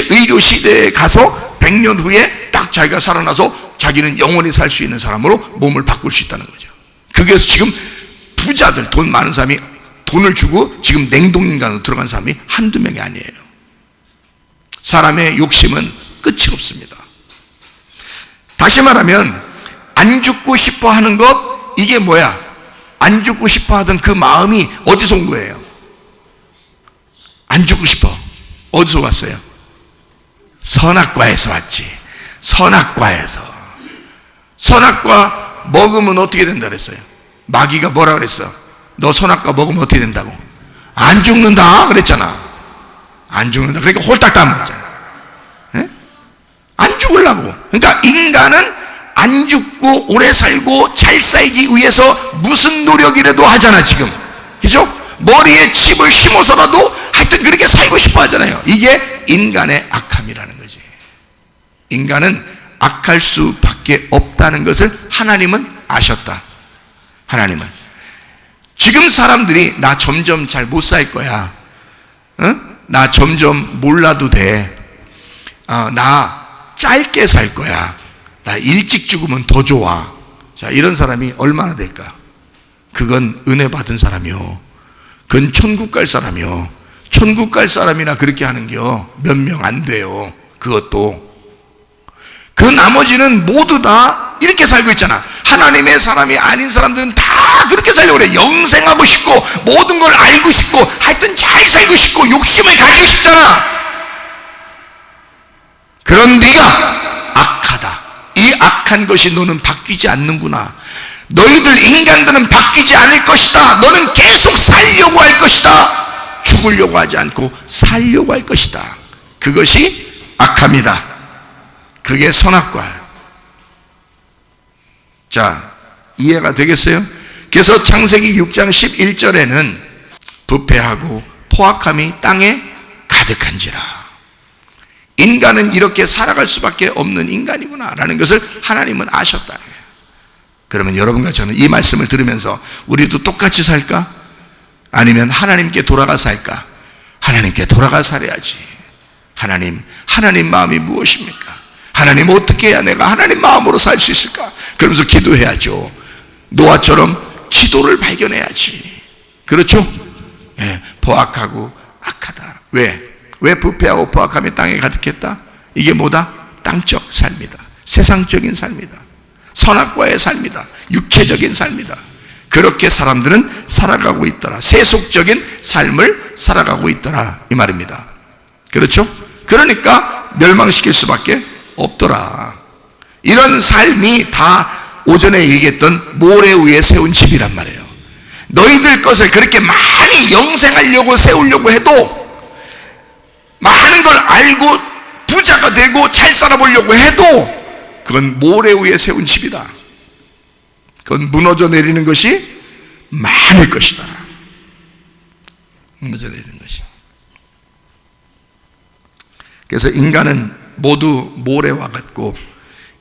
의료 시대에 가서 100년 후에 딱 자기가 살아나서 자기는 영원히 살 수 있는 사람으로 몸을 바꿀 수 있다는 거죠. 그래서 지금 부자들, 돈 많은 사람이 돈을 주고 지금 냉동인간으로 들어간 사람이 한두 명이 아니에요. 사람의 욕심은 끝이 없습니다. 다시 말하면 안 죽고 싶어 하는 것, 이게 뭐야? 안 죽고 싶어 하던 그 마음이 어디서 온 거예요? 안 죽고 싶어. 어디서 왔어요? 선악과에서 왔지. 선악과에서. 선악과 먹으면 어떻게 된다 그랬어요? 마귀가 뭐라 그랬어? 너 선악과 먹으면 어떻게 된다고? 안 죽는다 그랬잖아. 안 죽는다. 그러니까 홀딱 다 먹었잖아. 예? 안 죽으려고. 그러니까 인간은 안 죽고 오래 살고 잘 살기 위해서 무슨 노력이라도 하잖아 지금. 그죠? 머리에 칩을 심어서라도 하여튼 그렇게 살고 싶어 하잖아요. 이게 인간의 악함이라는 거지. 인간은 악할 수밖에 없다는 것을 하나님은 아셨다. 하나님은 지금 사람들이 나 점점 잘 못 살 거야, 나 점점 몰라도 돼, 나 짧게 살 거야, 나 일찍 죽으면 더 좋아. 자, 이런 사람이 얼마나 될까? 그건 은혜 받은 사람이요, 그건 천국 갈 사람이요. 천국 갈 사람이나 그렇게 하는겨 몇 명 안 돼요. 그것도. 그 나머지는 모두 다 이렇게 살고 있잖아. 하나님의 사람이 아닌 사람들은 다 그렇게 살려고 그래. 영생하고 싶고 모든 걸 알고 싶고 하여튼 잘 살고 싶고 욕심을 가지고 싶잖아. 그런 네가 악하다. 이 악한 것이 너는 바뀌지 않는구나. 너희들 인간들은 바뀌지 않을 것이다. 너는 계속 살려고 할 것이다. 죽으려고 하지 않고 살려고 할 것이다. 그것이 악합니다. 그게 선악과예요. 자, 이해가 되겠어요? 그래서 창세기 6장 11절에는 부패하고 포악함이 땅에 가득한지라. 인간은 이렇게 살아갈 수밖에 없는 인간이구나 라는 것을 하나님은 아셨다. 그러면 여러분과 저는 이 말씀을 들으면서 우리도 똑같이 살까? 아니면 하나님께 돌아가 살까? 하나님께 돌아가 살아야지. 하나님 마음이 무엇입니까? 하나님 어떻게 해야 내가 하나님 마음으로 살 수 있을까? 그러면서 기도해야죠. 노아처럼 기도를 발견해야지. 그렇죠? 예, 포악하고 악하다. 왜 부패하고 포악함이 땅에 가득했다? 이게 뭐다? 땅적 삶이다. 세상적인 삶이다. 선악과의 삶이다. 육체적인 삶이다. 그렇게 사람들은 살아가고 있더라. 세속적인 삶을 살아가고 있더라 이 말입니다. 그렇죠? 그러니까 멸망시킬 수밖에 없더라. 이런 삶이 다 오전에 얘기했던 모래 위에 세운 집이란 말이에요. 너희들 것을 그렇게 많이 영생하려고 세우려고 해도, 많은 걸 알고 부자가 되고 잘 살아보려고 해도 그건 모래 위에 세운 집이다. 그건 무너져 내리는 것이 많을 것이다. 무너져 내리는 것이. 그래서 인간은 모두 모래와 같고,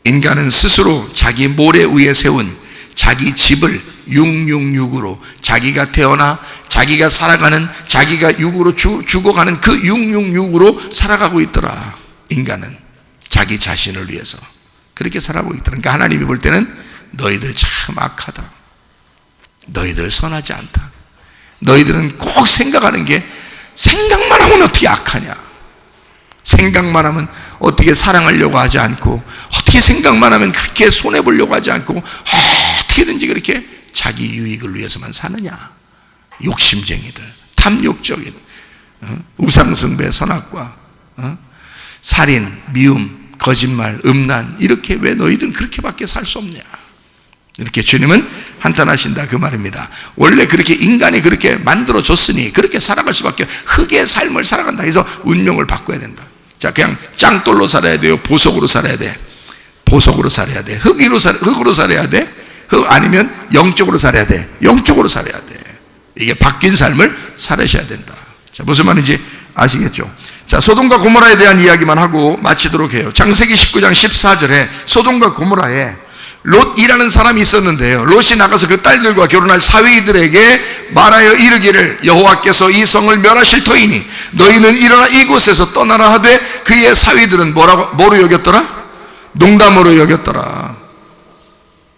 인간은 스스로 자기 모래 위에 세운 자기 집을 666으로 자기가 태어나 자기가 살아가는, 자기가 육으로 죽어가는 그 666으로 살아가고 있더라. 인간은 자기 자신을 위해서 그렇게 살아가고 있더라. 그러니까 하나님이 볼 때는 너희들 참 악하다. 너희들 선하지 않다. 너희들은 꼭 생각하는 게, 생각만 하면 어떻게 악하냐, 생각만 하면 어떻게 사랑하려고 하지 않고, 어떻게 생각만 하면 그렇게 손해보려고 하지 않고, 어떻게든지 그렇게 자기 유익을 위해서만 사느냐. 욕심쟁이들, 탐욕적인, 우상숭배, 선악과, 살인, 미움, 거짓말, 음란, 이렇게 왜 너희들은 그렇게밖에 살 수 없냐. 이렇게 주님은 한탄하신다 그 말입니다. 원래 그렇게 인간이 그렇게 만들어졌으니 그렇게 살아갈 수밖에, 흙의 삶을 살아간다 해서 운명을 바꿔야 된다. 자, 그냥 짱돌로 살아야 돼요? 보석으로 살아야 돼? 보석으로 살아야 돼? 흙으로 살아야 돼? 아니면 영적으로 살아야 돼? 영적으로 살아야 돼. 이게 바뀐 삶을 살으셔야 된다. 자, 무슨 말인지 아시겠죠? 자, 소돔과 고모라에 대한 이야기만 하고 마치도록 해요. 창세기 19장 14절에 소돔과 고모라에 롯이라는 사람이 있었는데요, 롯이 나가서 그 딸들과 결혼할 사위들에게 말하여 이르기를, 여호와께서 이 성을 멸하실 터이니 너희는 일어나 이곳에서 떠나라 하되, 그의 사위들은 뭐로 여겼더라? 농담으로 여겼더라.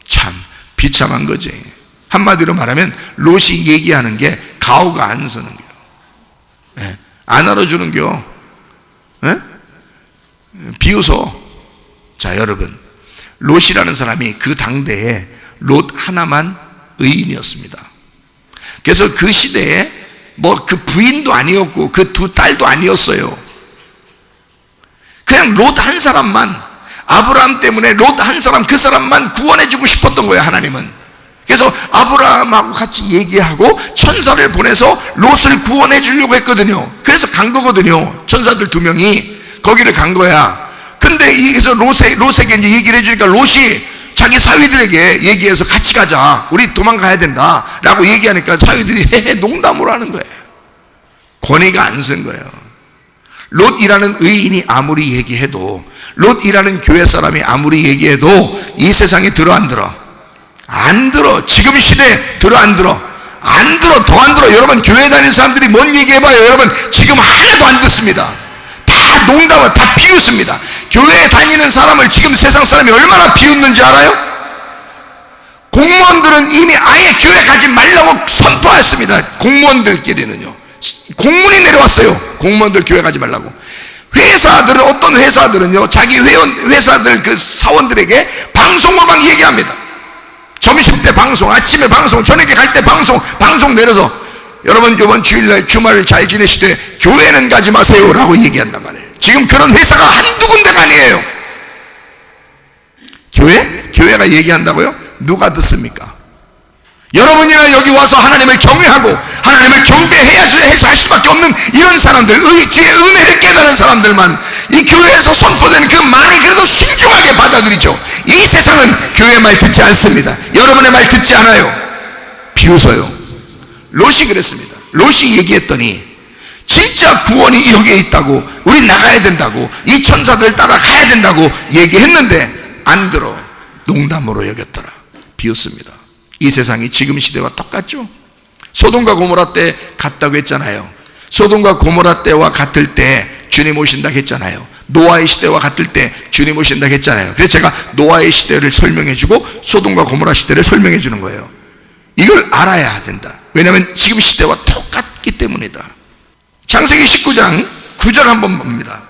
참 비참한 거지. 한마디로 말하면 롯이 얘기하는 게 가오가 안 서는 겨. 예? 안 알아주는 겨. 예? 비웃어. 자, 여러분, 롯이라는 사람이 그 당대에 롯 하나만 의인이었습니다. 그래서 그 시대에 뭐 그 부인도 아니었고 그 두 딸도 아니었어요. 그냥 롯 한 사람만, 아브라함 때문에 롯 한 사람, 그 사람만 구원해주고 싶었던 거예요, 하나님은. 그래서 아브라함하고 같이 얘기하고 천사를 보내서 롯을 구원해 주려고 했거든요. 그래서 간 거거든요. 천사들 2명이 거기를 간 거야. 근데 여기서 롯에게 이제 얘기를 해주니까 롯이 자기 사위들에게 얘기해서 같이 가자, 우리 도망가야 된다 라고 얘기하니까 사위들이 농담으로 하는 거예요. 권위가 안 쓴 거예요. 롯이라는 의인이 아무리 얘기해도, 롯이라는 교회 사람이 아무리 얘기해도 이 세상에 들어 안 들어? 안 들어. 지금 시대에 들어 안 들어? 안 들어. 더 안 들어. 여러분, 교회 다니는 사람들이 뭔 얘기해봐요. 여러분, 지금 하나도 안 듣습니다. 다 농담을, 다 비웃습니다. 교회에 다니는 사람을 지금 세상 사람이 얼마나 비웃는지 알아요? 공무원들은 이미 아예 교회 가지 말라고 선포했습니다. 공무원들끼리는요. 공문이 내려왔어요. 공무원들 교회 가지 말라고. 회사들은, 어떤 회사들은요, 자기 회사들 그 사원들에게 방송을 막 얘기합니다. 점심때 방송, 아침에 방송, 저녁에 갈 때 방송 내려서 여러분 이번 주일날 주말을 잘 지내실 때 교회는 가지 마세요 라고 얘기한단 말이에요. 지금 그런 회사가 한두 군데가 아니에요. 교회가 얘기한다고요? 누가 듣습니까? 여러분이나 여기 와서 하나님을 경외하고 하나님을 경배해야 해서 할 수밖에 없는 이런 사람들, 주의 은혜를 깨달은 사람들만 이 교회에서 선포되는 그 말을 그래도 신중하게 받아들이죠. 이 세상은 교회 말 듣지 않습니다. 여러분의 말 듣지 않아요. 비웃어요. 롯이 그랬습니다. 롯이 얘기했더니 진짜 구원이 여기에 있다고, 우리 나가야 된다고, 이 천사들 따라 가야 된다고 얘기했는데 안 들어. 농담으로 여겼더라. 비웃습니다. 이 세상이 지금 시대와 똑같죠? 소돔과 고모라 때 같다고 했잖아요. 소돔과 고모라 때와 같을 때 주님 오신다고 했잖아요. 노아의 시대와 같을 때 주님 오신다고 했잖아요. 그래서 제가 노아의 시대를 설명해주고 소돔과 고모라 시대를 설명해주는 거예요. 이걸 알아야 된다. 왜냐하면 지금 시대와 똑같기 때문이다. 창세기 19장 9절 한번 봅니다.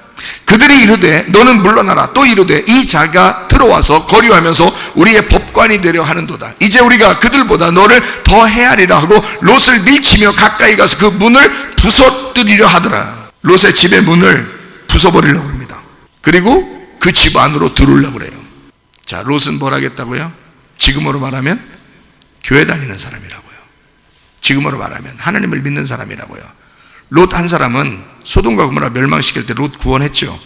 그들이 이르되 너는 물러나라. 또 이르되 이 자가 들어와서 거류하면서 우리의 법관이 되려 하는도다. 이제 우리가 그들보다 너를 더 헤아리라 하고 롯을 밀치며 가까이 가서 그 문을 부숴뜨리려 하더라. 롯의 집의 문을 부숴버리려고 합니다. 그리고 그 집 안으로 들어오려고 그래요. 자, 롯은 뭘 하겠다고요? 지금으로 말하면 교회 다니는 사람이라고요. 지금으로 말하면 하나님을 믿는 사람이라고요. 롯 한 사람은 소돔과 고모라 멸망시킬 때 롯 구원했죠.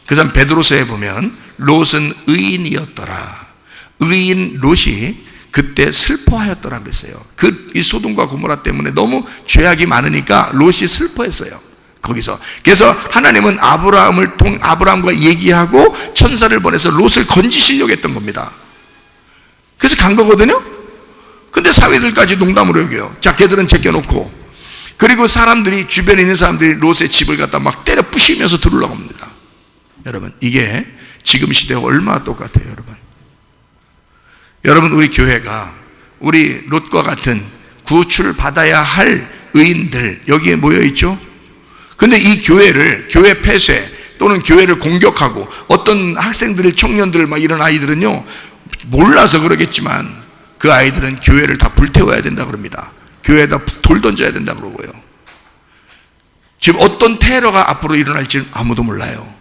그 사람 베드로서에 보면 롯은 의인이었더라. 의인 롯이 그때 슬퍼하였더라 그랬어요. 이 소돔과 고모라 때문에 너무 죄악이 많으니까 롯이 슬퍼했어요. 거기서. 그래서 하나님은 아브라함과 얘기하고 천사를 보내서 롯을 건지시려고 했던 겁니다. 그래서 간 거거든요. 근데 사위들까지 농담으로 여겨요. 자, 걔들은 제껴놓고, 그리고 사람들이, 주변에 있는 사람들이 롯의 집을 갖다 막 때려 부시면서 들어오려고 합니다. 여러분, 이게 지금 시대와 얼마나 똑같아요, 여러분. 여러분, 우리 교회가 우리 롯과 같은 구출을 받아야 할 의인들 여기에 모여 있죠. 근데 이 교회 폐쇄 또는 교회를 공격하고 어떤 학생들, 청년들 막 이런 아이들은요, 몰라서 그러겠지만 그 아이들은 교회를 다 불태워야 된다 그럽니다. 교회에다 돌 던져야 된다 그러고요. 지금 어떤 테러가 앞으로 일어날지 아무도 몰라요.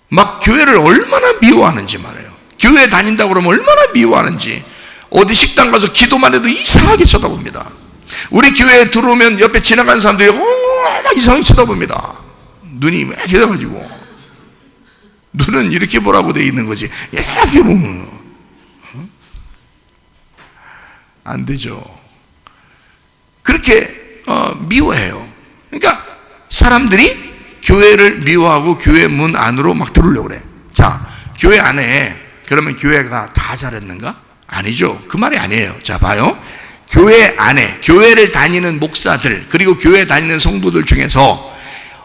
막 교회를 얼마나 미워하는지 말이에요. 교회 다닌다고 그러면 얼마나 미워하는지. 어디 식당 가서 기도만 해도 이상하게 쳐다봅니다. 우리 교회에 들어오면 옆에 지나가는 사람들이 막 이상하게 쳐다봅니다. 눈이 이렇게 돼가지고. 눈은 이렇게 보라고 돼 있는 거지. 이렇게 보면 안 되죠. 그렇게 미워해요. 그러니까 사람들이 교회를 미워하고 교회 문 안으로 막 들어오려고 그래. 자, 교회 안에 그러면 교회가 다 잘했는가? 아니죠. 그 말이 아니에요. 자, 봐요. 교회 안에 교회를 다니는 목사들 그리고 교회 다니는 성도들 중에서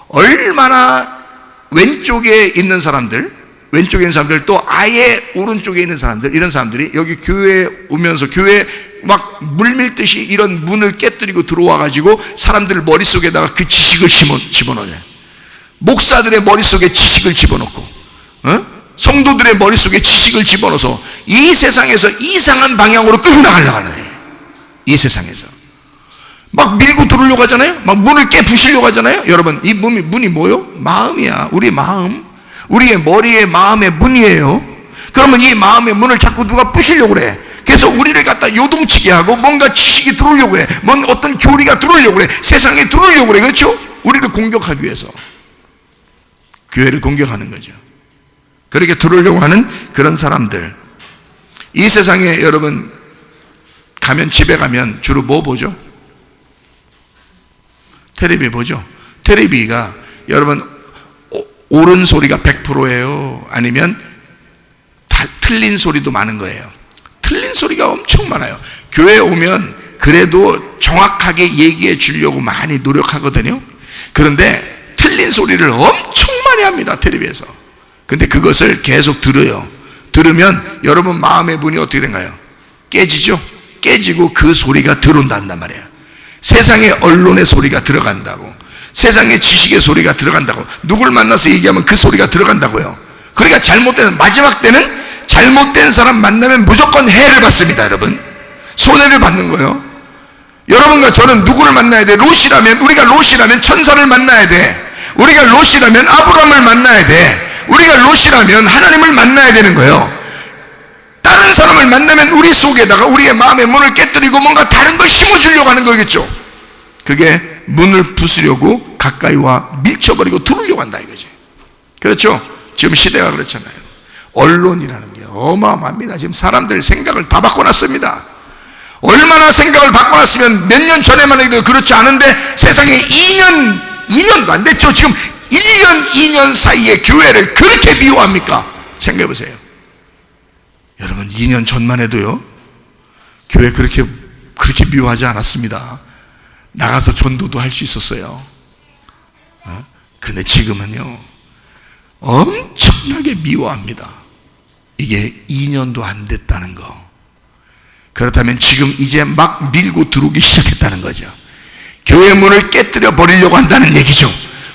얼마나 왼쪽에 있는 사람들, 왼쪽에 있는 사람들, 또 아예 오른쪽에 있는 사람들, 이런 사람들이 여기 교회에 오면서 교회 막 물밀듯이 이런 문을 깨뜨리고 들어와가지고 사람들 머릿속에다가 그 지식을 집어넣어요. 목사들의 머릿속에 지식을 집어넣고, 성도들의 머릿속에 지식을 집어넣어서 이 세상에서 이상한 방향으로 끌고 나가려고 하는 거예요. 이 세상에서 막 밀고 들어오려고 하잖아요. 막 문을 깨부시려고 하잖아요. 여러분, 이 문이 뭐요? 마음이야. 우리 마음, 우리의 머리의 마음의 문이에요. 그러면 이 마음의 문을 자꾸 누가 부시려고 그래. 그래서 우리를 갖다 요동치게 하고 뭔가 지식이 들어오려고 해. 뭔 어떤 교리가 들어오려고 그래. 세상에 들어오려고 그래. 그렇죠? 우리를 공격하기 위해서 교회를 공격하는 거죠. 그렇게 들어오려고 하는 그런 사람들. 이 세상에 여러분 가면, 집에 가면 주로 뭐 보죠? 텔레비 보죠. 텔레비가 여러분 옳은 소리가 100%예요? 아니면 틀린 소리도 많은 거예요? 틀린 소리가 엄청 많아요. 교회에 오면 그래도 정확하게 얘기해 주려고 많이 노력하거든요. 그런데 틀린 소리를 엄청 많이 합니다, 텔레비에서. 근데 그것을 계속 들어요. 들으면 여러분 마음의 문이 어떻게 된가요? 깨지죠? 깨지고 그 소리가 들어온단 말이에요. 세상의 언론의 소리가 들어간다고, 세상의 지식의 소리가 들어간다고, 누굴 만나서 얘기하면 그 소리가 들어간다고요. 그러니까 마지막 때는 잘못된 사람 만나면 무조건 해를 받습니다, 여러분. 손해를 받는 거예요. 여러분과 저는 누구를 만나야 돼? 우리가 롯이라면 천사를 만나야 돼. 우리가 롯이라면 아브라함을 만나야 돼. 우리가 롯이라면 하나님을 만나야 되는 거예요. 다른 사람을 만나면 우리 속에다가 우리의 마음의 문을 깨뜨리고 뭔가 다른 걸 심어주려고 하는 거겠죠. 그게 문을 부수려고 가까이 와 밀쳐버리고 들으려고 한다 이거지. 그렇죠? 지금 시대가 그렇잖아요. 언론이라는 게 어마어마합니다. 지금 사람들 생각을 다 바꿔놨습니다. 얼마나 생각을 바꿔놨으면 몇 년 전에만 해도 그렇지 않은데 세상에 2년도 안 됐죠. 지금 1년, 2년 사이에 교회를 그렇게 미워합니까? 생각해보세요. 여러분 2년 전만 해도요 교회 그렇게 미워하지 않았습니다. 나가서 전도도 할 수 있었어요. 근데 지금은요 엄청나게 미워합니다. 이게 2년도 안 됐다는 거. 그렇다면 지금 이제 막 밀고 들어오기 시작했다는 거죠. 교회 문을 깨뜨려 버리려고 한다는 얘기죠.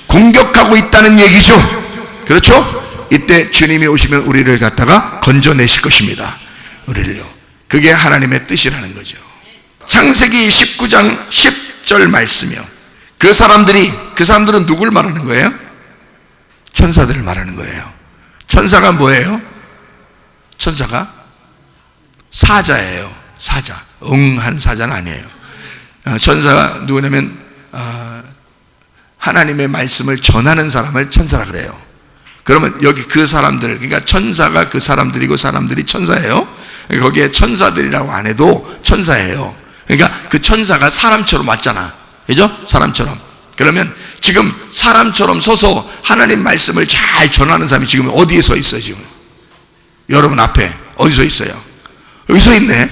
공격하고 있다는 얘기죠. 그렇죠? 이때 주님이 오시면 우리를 갖다가 건져내실 것입니다. 우리를요. 그게 하나님의 뜻이라는 거죠. 창세기 19장 10절 말씀이요. 그 사람들은 누굴 말하는 거예요? 천사들을 말하는 거예요. 천사가 뭐예요? 천사가 사자예요. 사자. 한 사자는 아니에요. 천사가 누구냐면 하나님의 말씀을 전하는 사람을 천사라 그래요. 그러면 여기 그 사람들, 그러니까 천사가 그 사람들이고 사람들이 천사예요. 거기에 천사들이라고 안 해도 천사예요. 그러니까 그 천사가 사람처럼 왔잖아. 그죠? 사람처럼. 그러면 지금 사람처럼 서서 하나님 말씀을 잘 전하는 사람이 지금 어디에 서 있어요, 지금? 여러분 앞에. 어디 서 있어요? 여기 서 있네.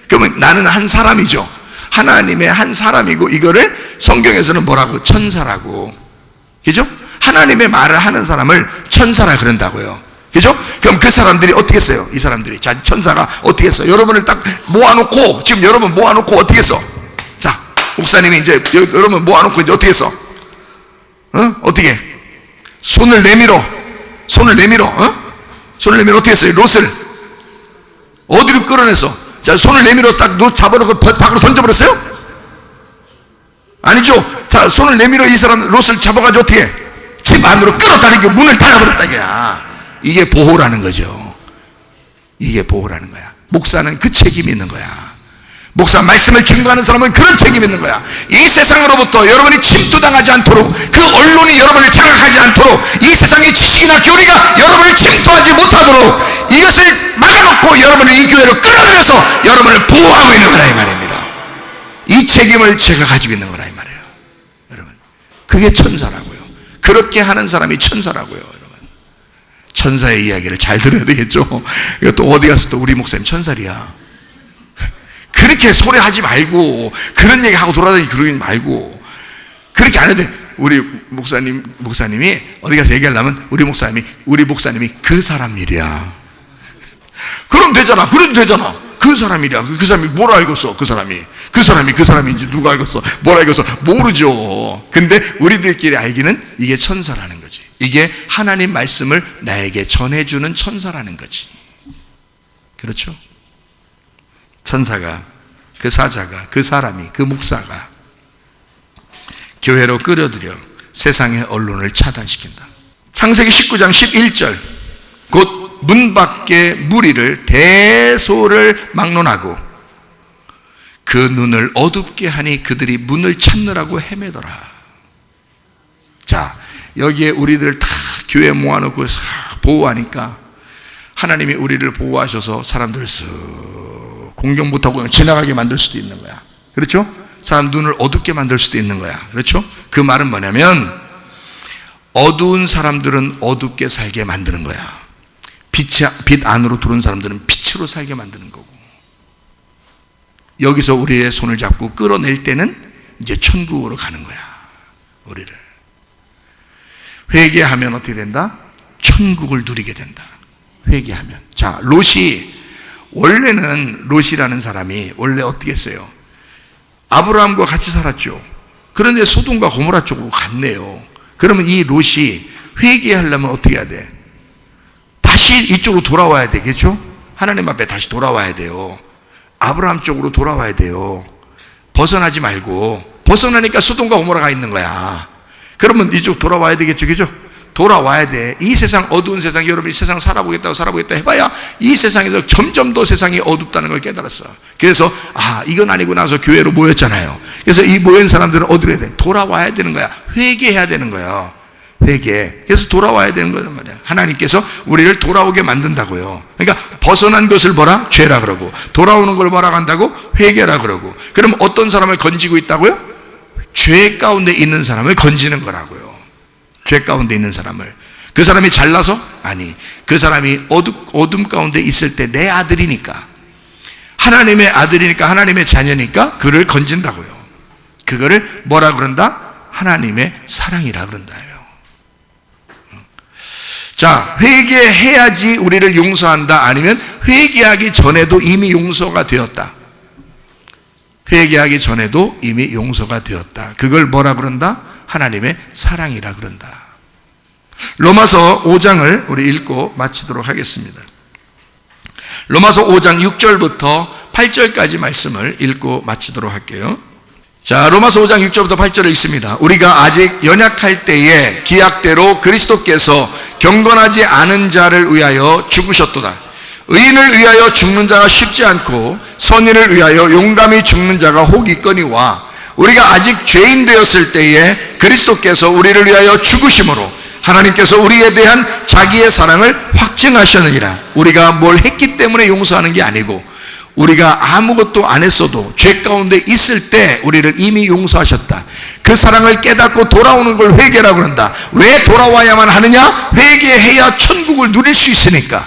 그러면 나는 한 사람이죠. 하나님의 한 사람이고, 이거를 성경에서는 뭐라고? 천사라고. 그죠? 하나님의 말을 하는 사람을 천사라 그런다고요. 그죠? 그럼 그 사람들이 어떻게 했어요? 이 사람들이. 자, 천사가 어떻게 했어? 여러분을 딱 모아놓고, 지금 여러분 모아놓고 어떻게 했어? 자, 목사님이 이제 여러분 모아놓고 이제 어떻게 했어? 어떻게? 손을 내밀어. 손을 내밀어 어떻게 했어요? 롯을 어디로 끌어냈어? 자, 손을 내밀어 딱 롯 잡아놓고 밖으로 던져버렸어요? 아니죠. 자, 손을 내밀어 이 사람 롯을 잡아가지고 어떻게 해? 집 안으로 끌어다니고 문을 닫아버렸다 이거야. 이게 보호라는 거죠. 이게 보호라는 거야. 목사는 그 책임이 있는 거야. 목사 말씀을 증거하는 사람은 그런 책임이 있는 거야. 이 세상으로부터 여러분이 침투당하지 않도록, 그 언론이 여러분을 장악하지 않도록, 이 세상의 지식이나 교리가 여러분을 침투하지 못하도록 이것을 막아놓고 여러분을 이 교회로 끌어들여서 여러분을 보호하고 있는 거라 이 말입니다. 이 책임을 제가 가지고 있는 거라 이 말이에요. 여러분, 그게 천사라고요. 그렇게 하는 사람이 천사라고요. 여러분, 천사의 이야기를 잘 들어야 되겠죠. 이거 또 어디 가서 또 우리 목사님 천사리야 그렇게 소리하지 말고, 그런 얘기하고 돌아다니기 그러지 말고, 그렇게 안 해도 돼. 우리 목사님이 어디 가서 얘기하려면 우리 목사님이 그 사람 일이야. 그럼 되잖아. 그래도 되잖아. 그 사람 일이야. 그 사람이 뭘 알겠어? 그 사람인지 누가 알겠어? 뭘 알겠어? 모르죠. 근데 우리들끼리 알기는 이게 천사라는 거지. 이게 하나님 말씀을 나에게 전해주는 천사라는 거지. 그렇죠? 천사가, 그 사자가, 그 사람이, 그 목사가 교회로 끌어들여 세상의 언론을 차단시킨다. 창세기 19장 11절, 곧 문 밖에 무리를 대소를 막론하고 그 눈을 어둡게 하니 그들이 문을 찾느라고 헤매더라. 자, 여기에 우리들 다 교회 모아놓고 보호하니까 하나님이 우리를 보호하셔서 사람들 쓱 공경 못하고 그냥 지나가게 만들 수도 있는 거야. 그렇죠? 사람 눈을 어둡게 만들 수도 있는 거야. 그렇죠? 그 말은 뭐냐면 어두운 사람들은 어둡게 살게 만드는 거야. 빛 안으로 들어온 사람들은 빛으로 살게 만드는 거고, 여기서 우리의 손을 잡고 끌어낼 때는 이제 천국으로 가는 거야. 우리를 회개하면 어떻게 된다? 천국을 누리게 된다. 회개하면. 자, 원래는 롯이라는 사람이 원래 어떻게 했어요? 아브라함과 같이 살았죠. 그런데 소돔과 고모라 쪽으로 갔네요. 그러면 이 롯이 회개하려면 어떻게 해야 돼? 다시 이쪽으로 돌아와야 되겠죠? 하나님 앞에 다시 돌아와야 돼요. 아브라함 쪽으로 돌아와야 돼요. 벗어나지 말고, 벗어나니까 소돔과 고모라가 있는 거야. 그러면 이쪽 돌아와야 되겠죠, 그죠? 돌아와야 돼. 이 세상, 어두운 세상, 여러분이 세상 살아보겠다 해봐야 이 세상에서 점점 더 세상이 어둡다는 걸 깨달았어. 그래서 이건 아니고 나서 교회로 모였잖아요. 그래서 이 모인 사람들은 어디로 돼? 돌아와야 되는 거야. 회개해야 되는 거예요. 회개. 그래서 돌아와야 되는 거란 말이야. 하나님께서 우리를 돌아오게 만든다고요. 그러니까 벗어난 것을 뭐라? 죄라 그러고, 돌아오는 걸 뭐라 한다고? 회개라 그러고. 그럼 어떤 사람을 건지고 있다고요? 죄 가운데 있는 사람을 건지는 거라고요. 죄 가운데 있는 사람을. 그 사람이 잘나서? 아니, 그 사람이 어둠 가운데 있을 때 내 아들이니까, 하나님의 아들이니까, 하나님의 자녀니까 그를 건진다고요. 그거를 뭐라 그런다? 하나님의 사랑이라 그런다요. 자, 회개해야지 우리를 용서한다, 아니면 회개하기 전에도 이미 용서가 되었다. 회개하기 전에도 이미 용서가 되었다. 그걸 뭐라 그런다? 하나님의 사랑이라 그런다. 로마서 5장을 우리 읽고 마치도록 하겠습니다. 로마서 5장 6절부터 8절까지 말씀을 읽고 마치도록 할게요. 자, 로마서 5장 6절부터 8절을 읽습니다. 우리가 아직 연약할 때에 기약대로 그리스도께서 경건하지 않은 자를 위하여 죽으셨도다. 의인을 위하여 죽는 자가 쉽지 않고 선인을 위하여 용감히 죽는 자가 혹 있거니와, 우리가 아직 죄인 되었을 때에 그리스도께서 우리를 위하여 죽으심으로 하나님께서 우리에 대한 자기의 사랑을 확증하셨느니라. 우리가 뭘 했기 때문에 용서하는 게 아니고, 우리가 아무것도 안 했어도 죄 가운데 있을 때 우리를 이미 용서하셨다. 그 사랑을 깨닫고 돌아오는 걸 회개라고 그런다. 왜 돌아와야만 하느냐? 회개해야 천국을 누릴 수 있으니까.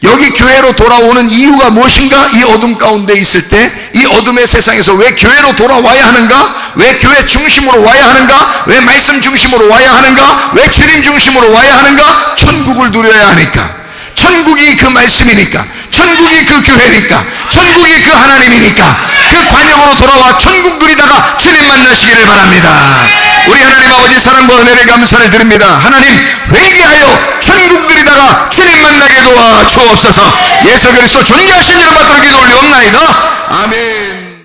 여기 교회로 돌아오는 이유가 무엇인가? 이 어둠 가운데 있을 때, 이 어둠의 세상에서 왜 교회로 돌아와야 하는가? 왜 교회 중심으로 와야 하는가? 왜 말씀 중심으로 와야 하는가? 왜 주님 중심으로 와야 하는가? 천국을 누려야 하니까. 천국이 그 말씀이니까, 천국이 그 교회니까, 천국이 그 하나님이니까, 그 관용으로 돌아와 천국 누리다가 주님 만나시기를 바랍니다. 우리 하나님 아버지 사랑과 은혜를 감사를 드립니다. 하나님, 회개하여 천국 누리다가 주님 만나게 도와 주옵소서. 예수 그리스도 존귀하신 이름 받들어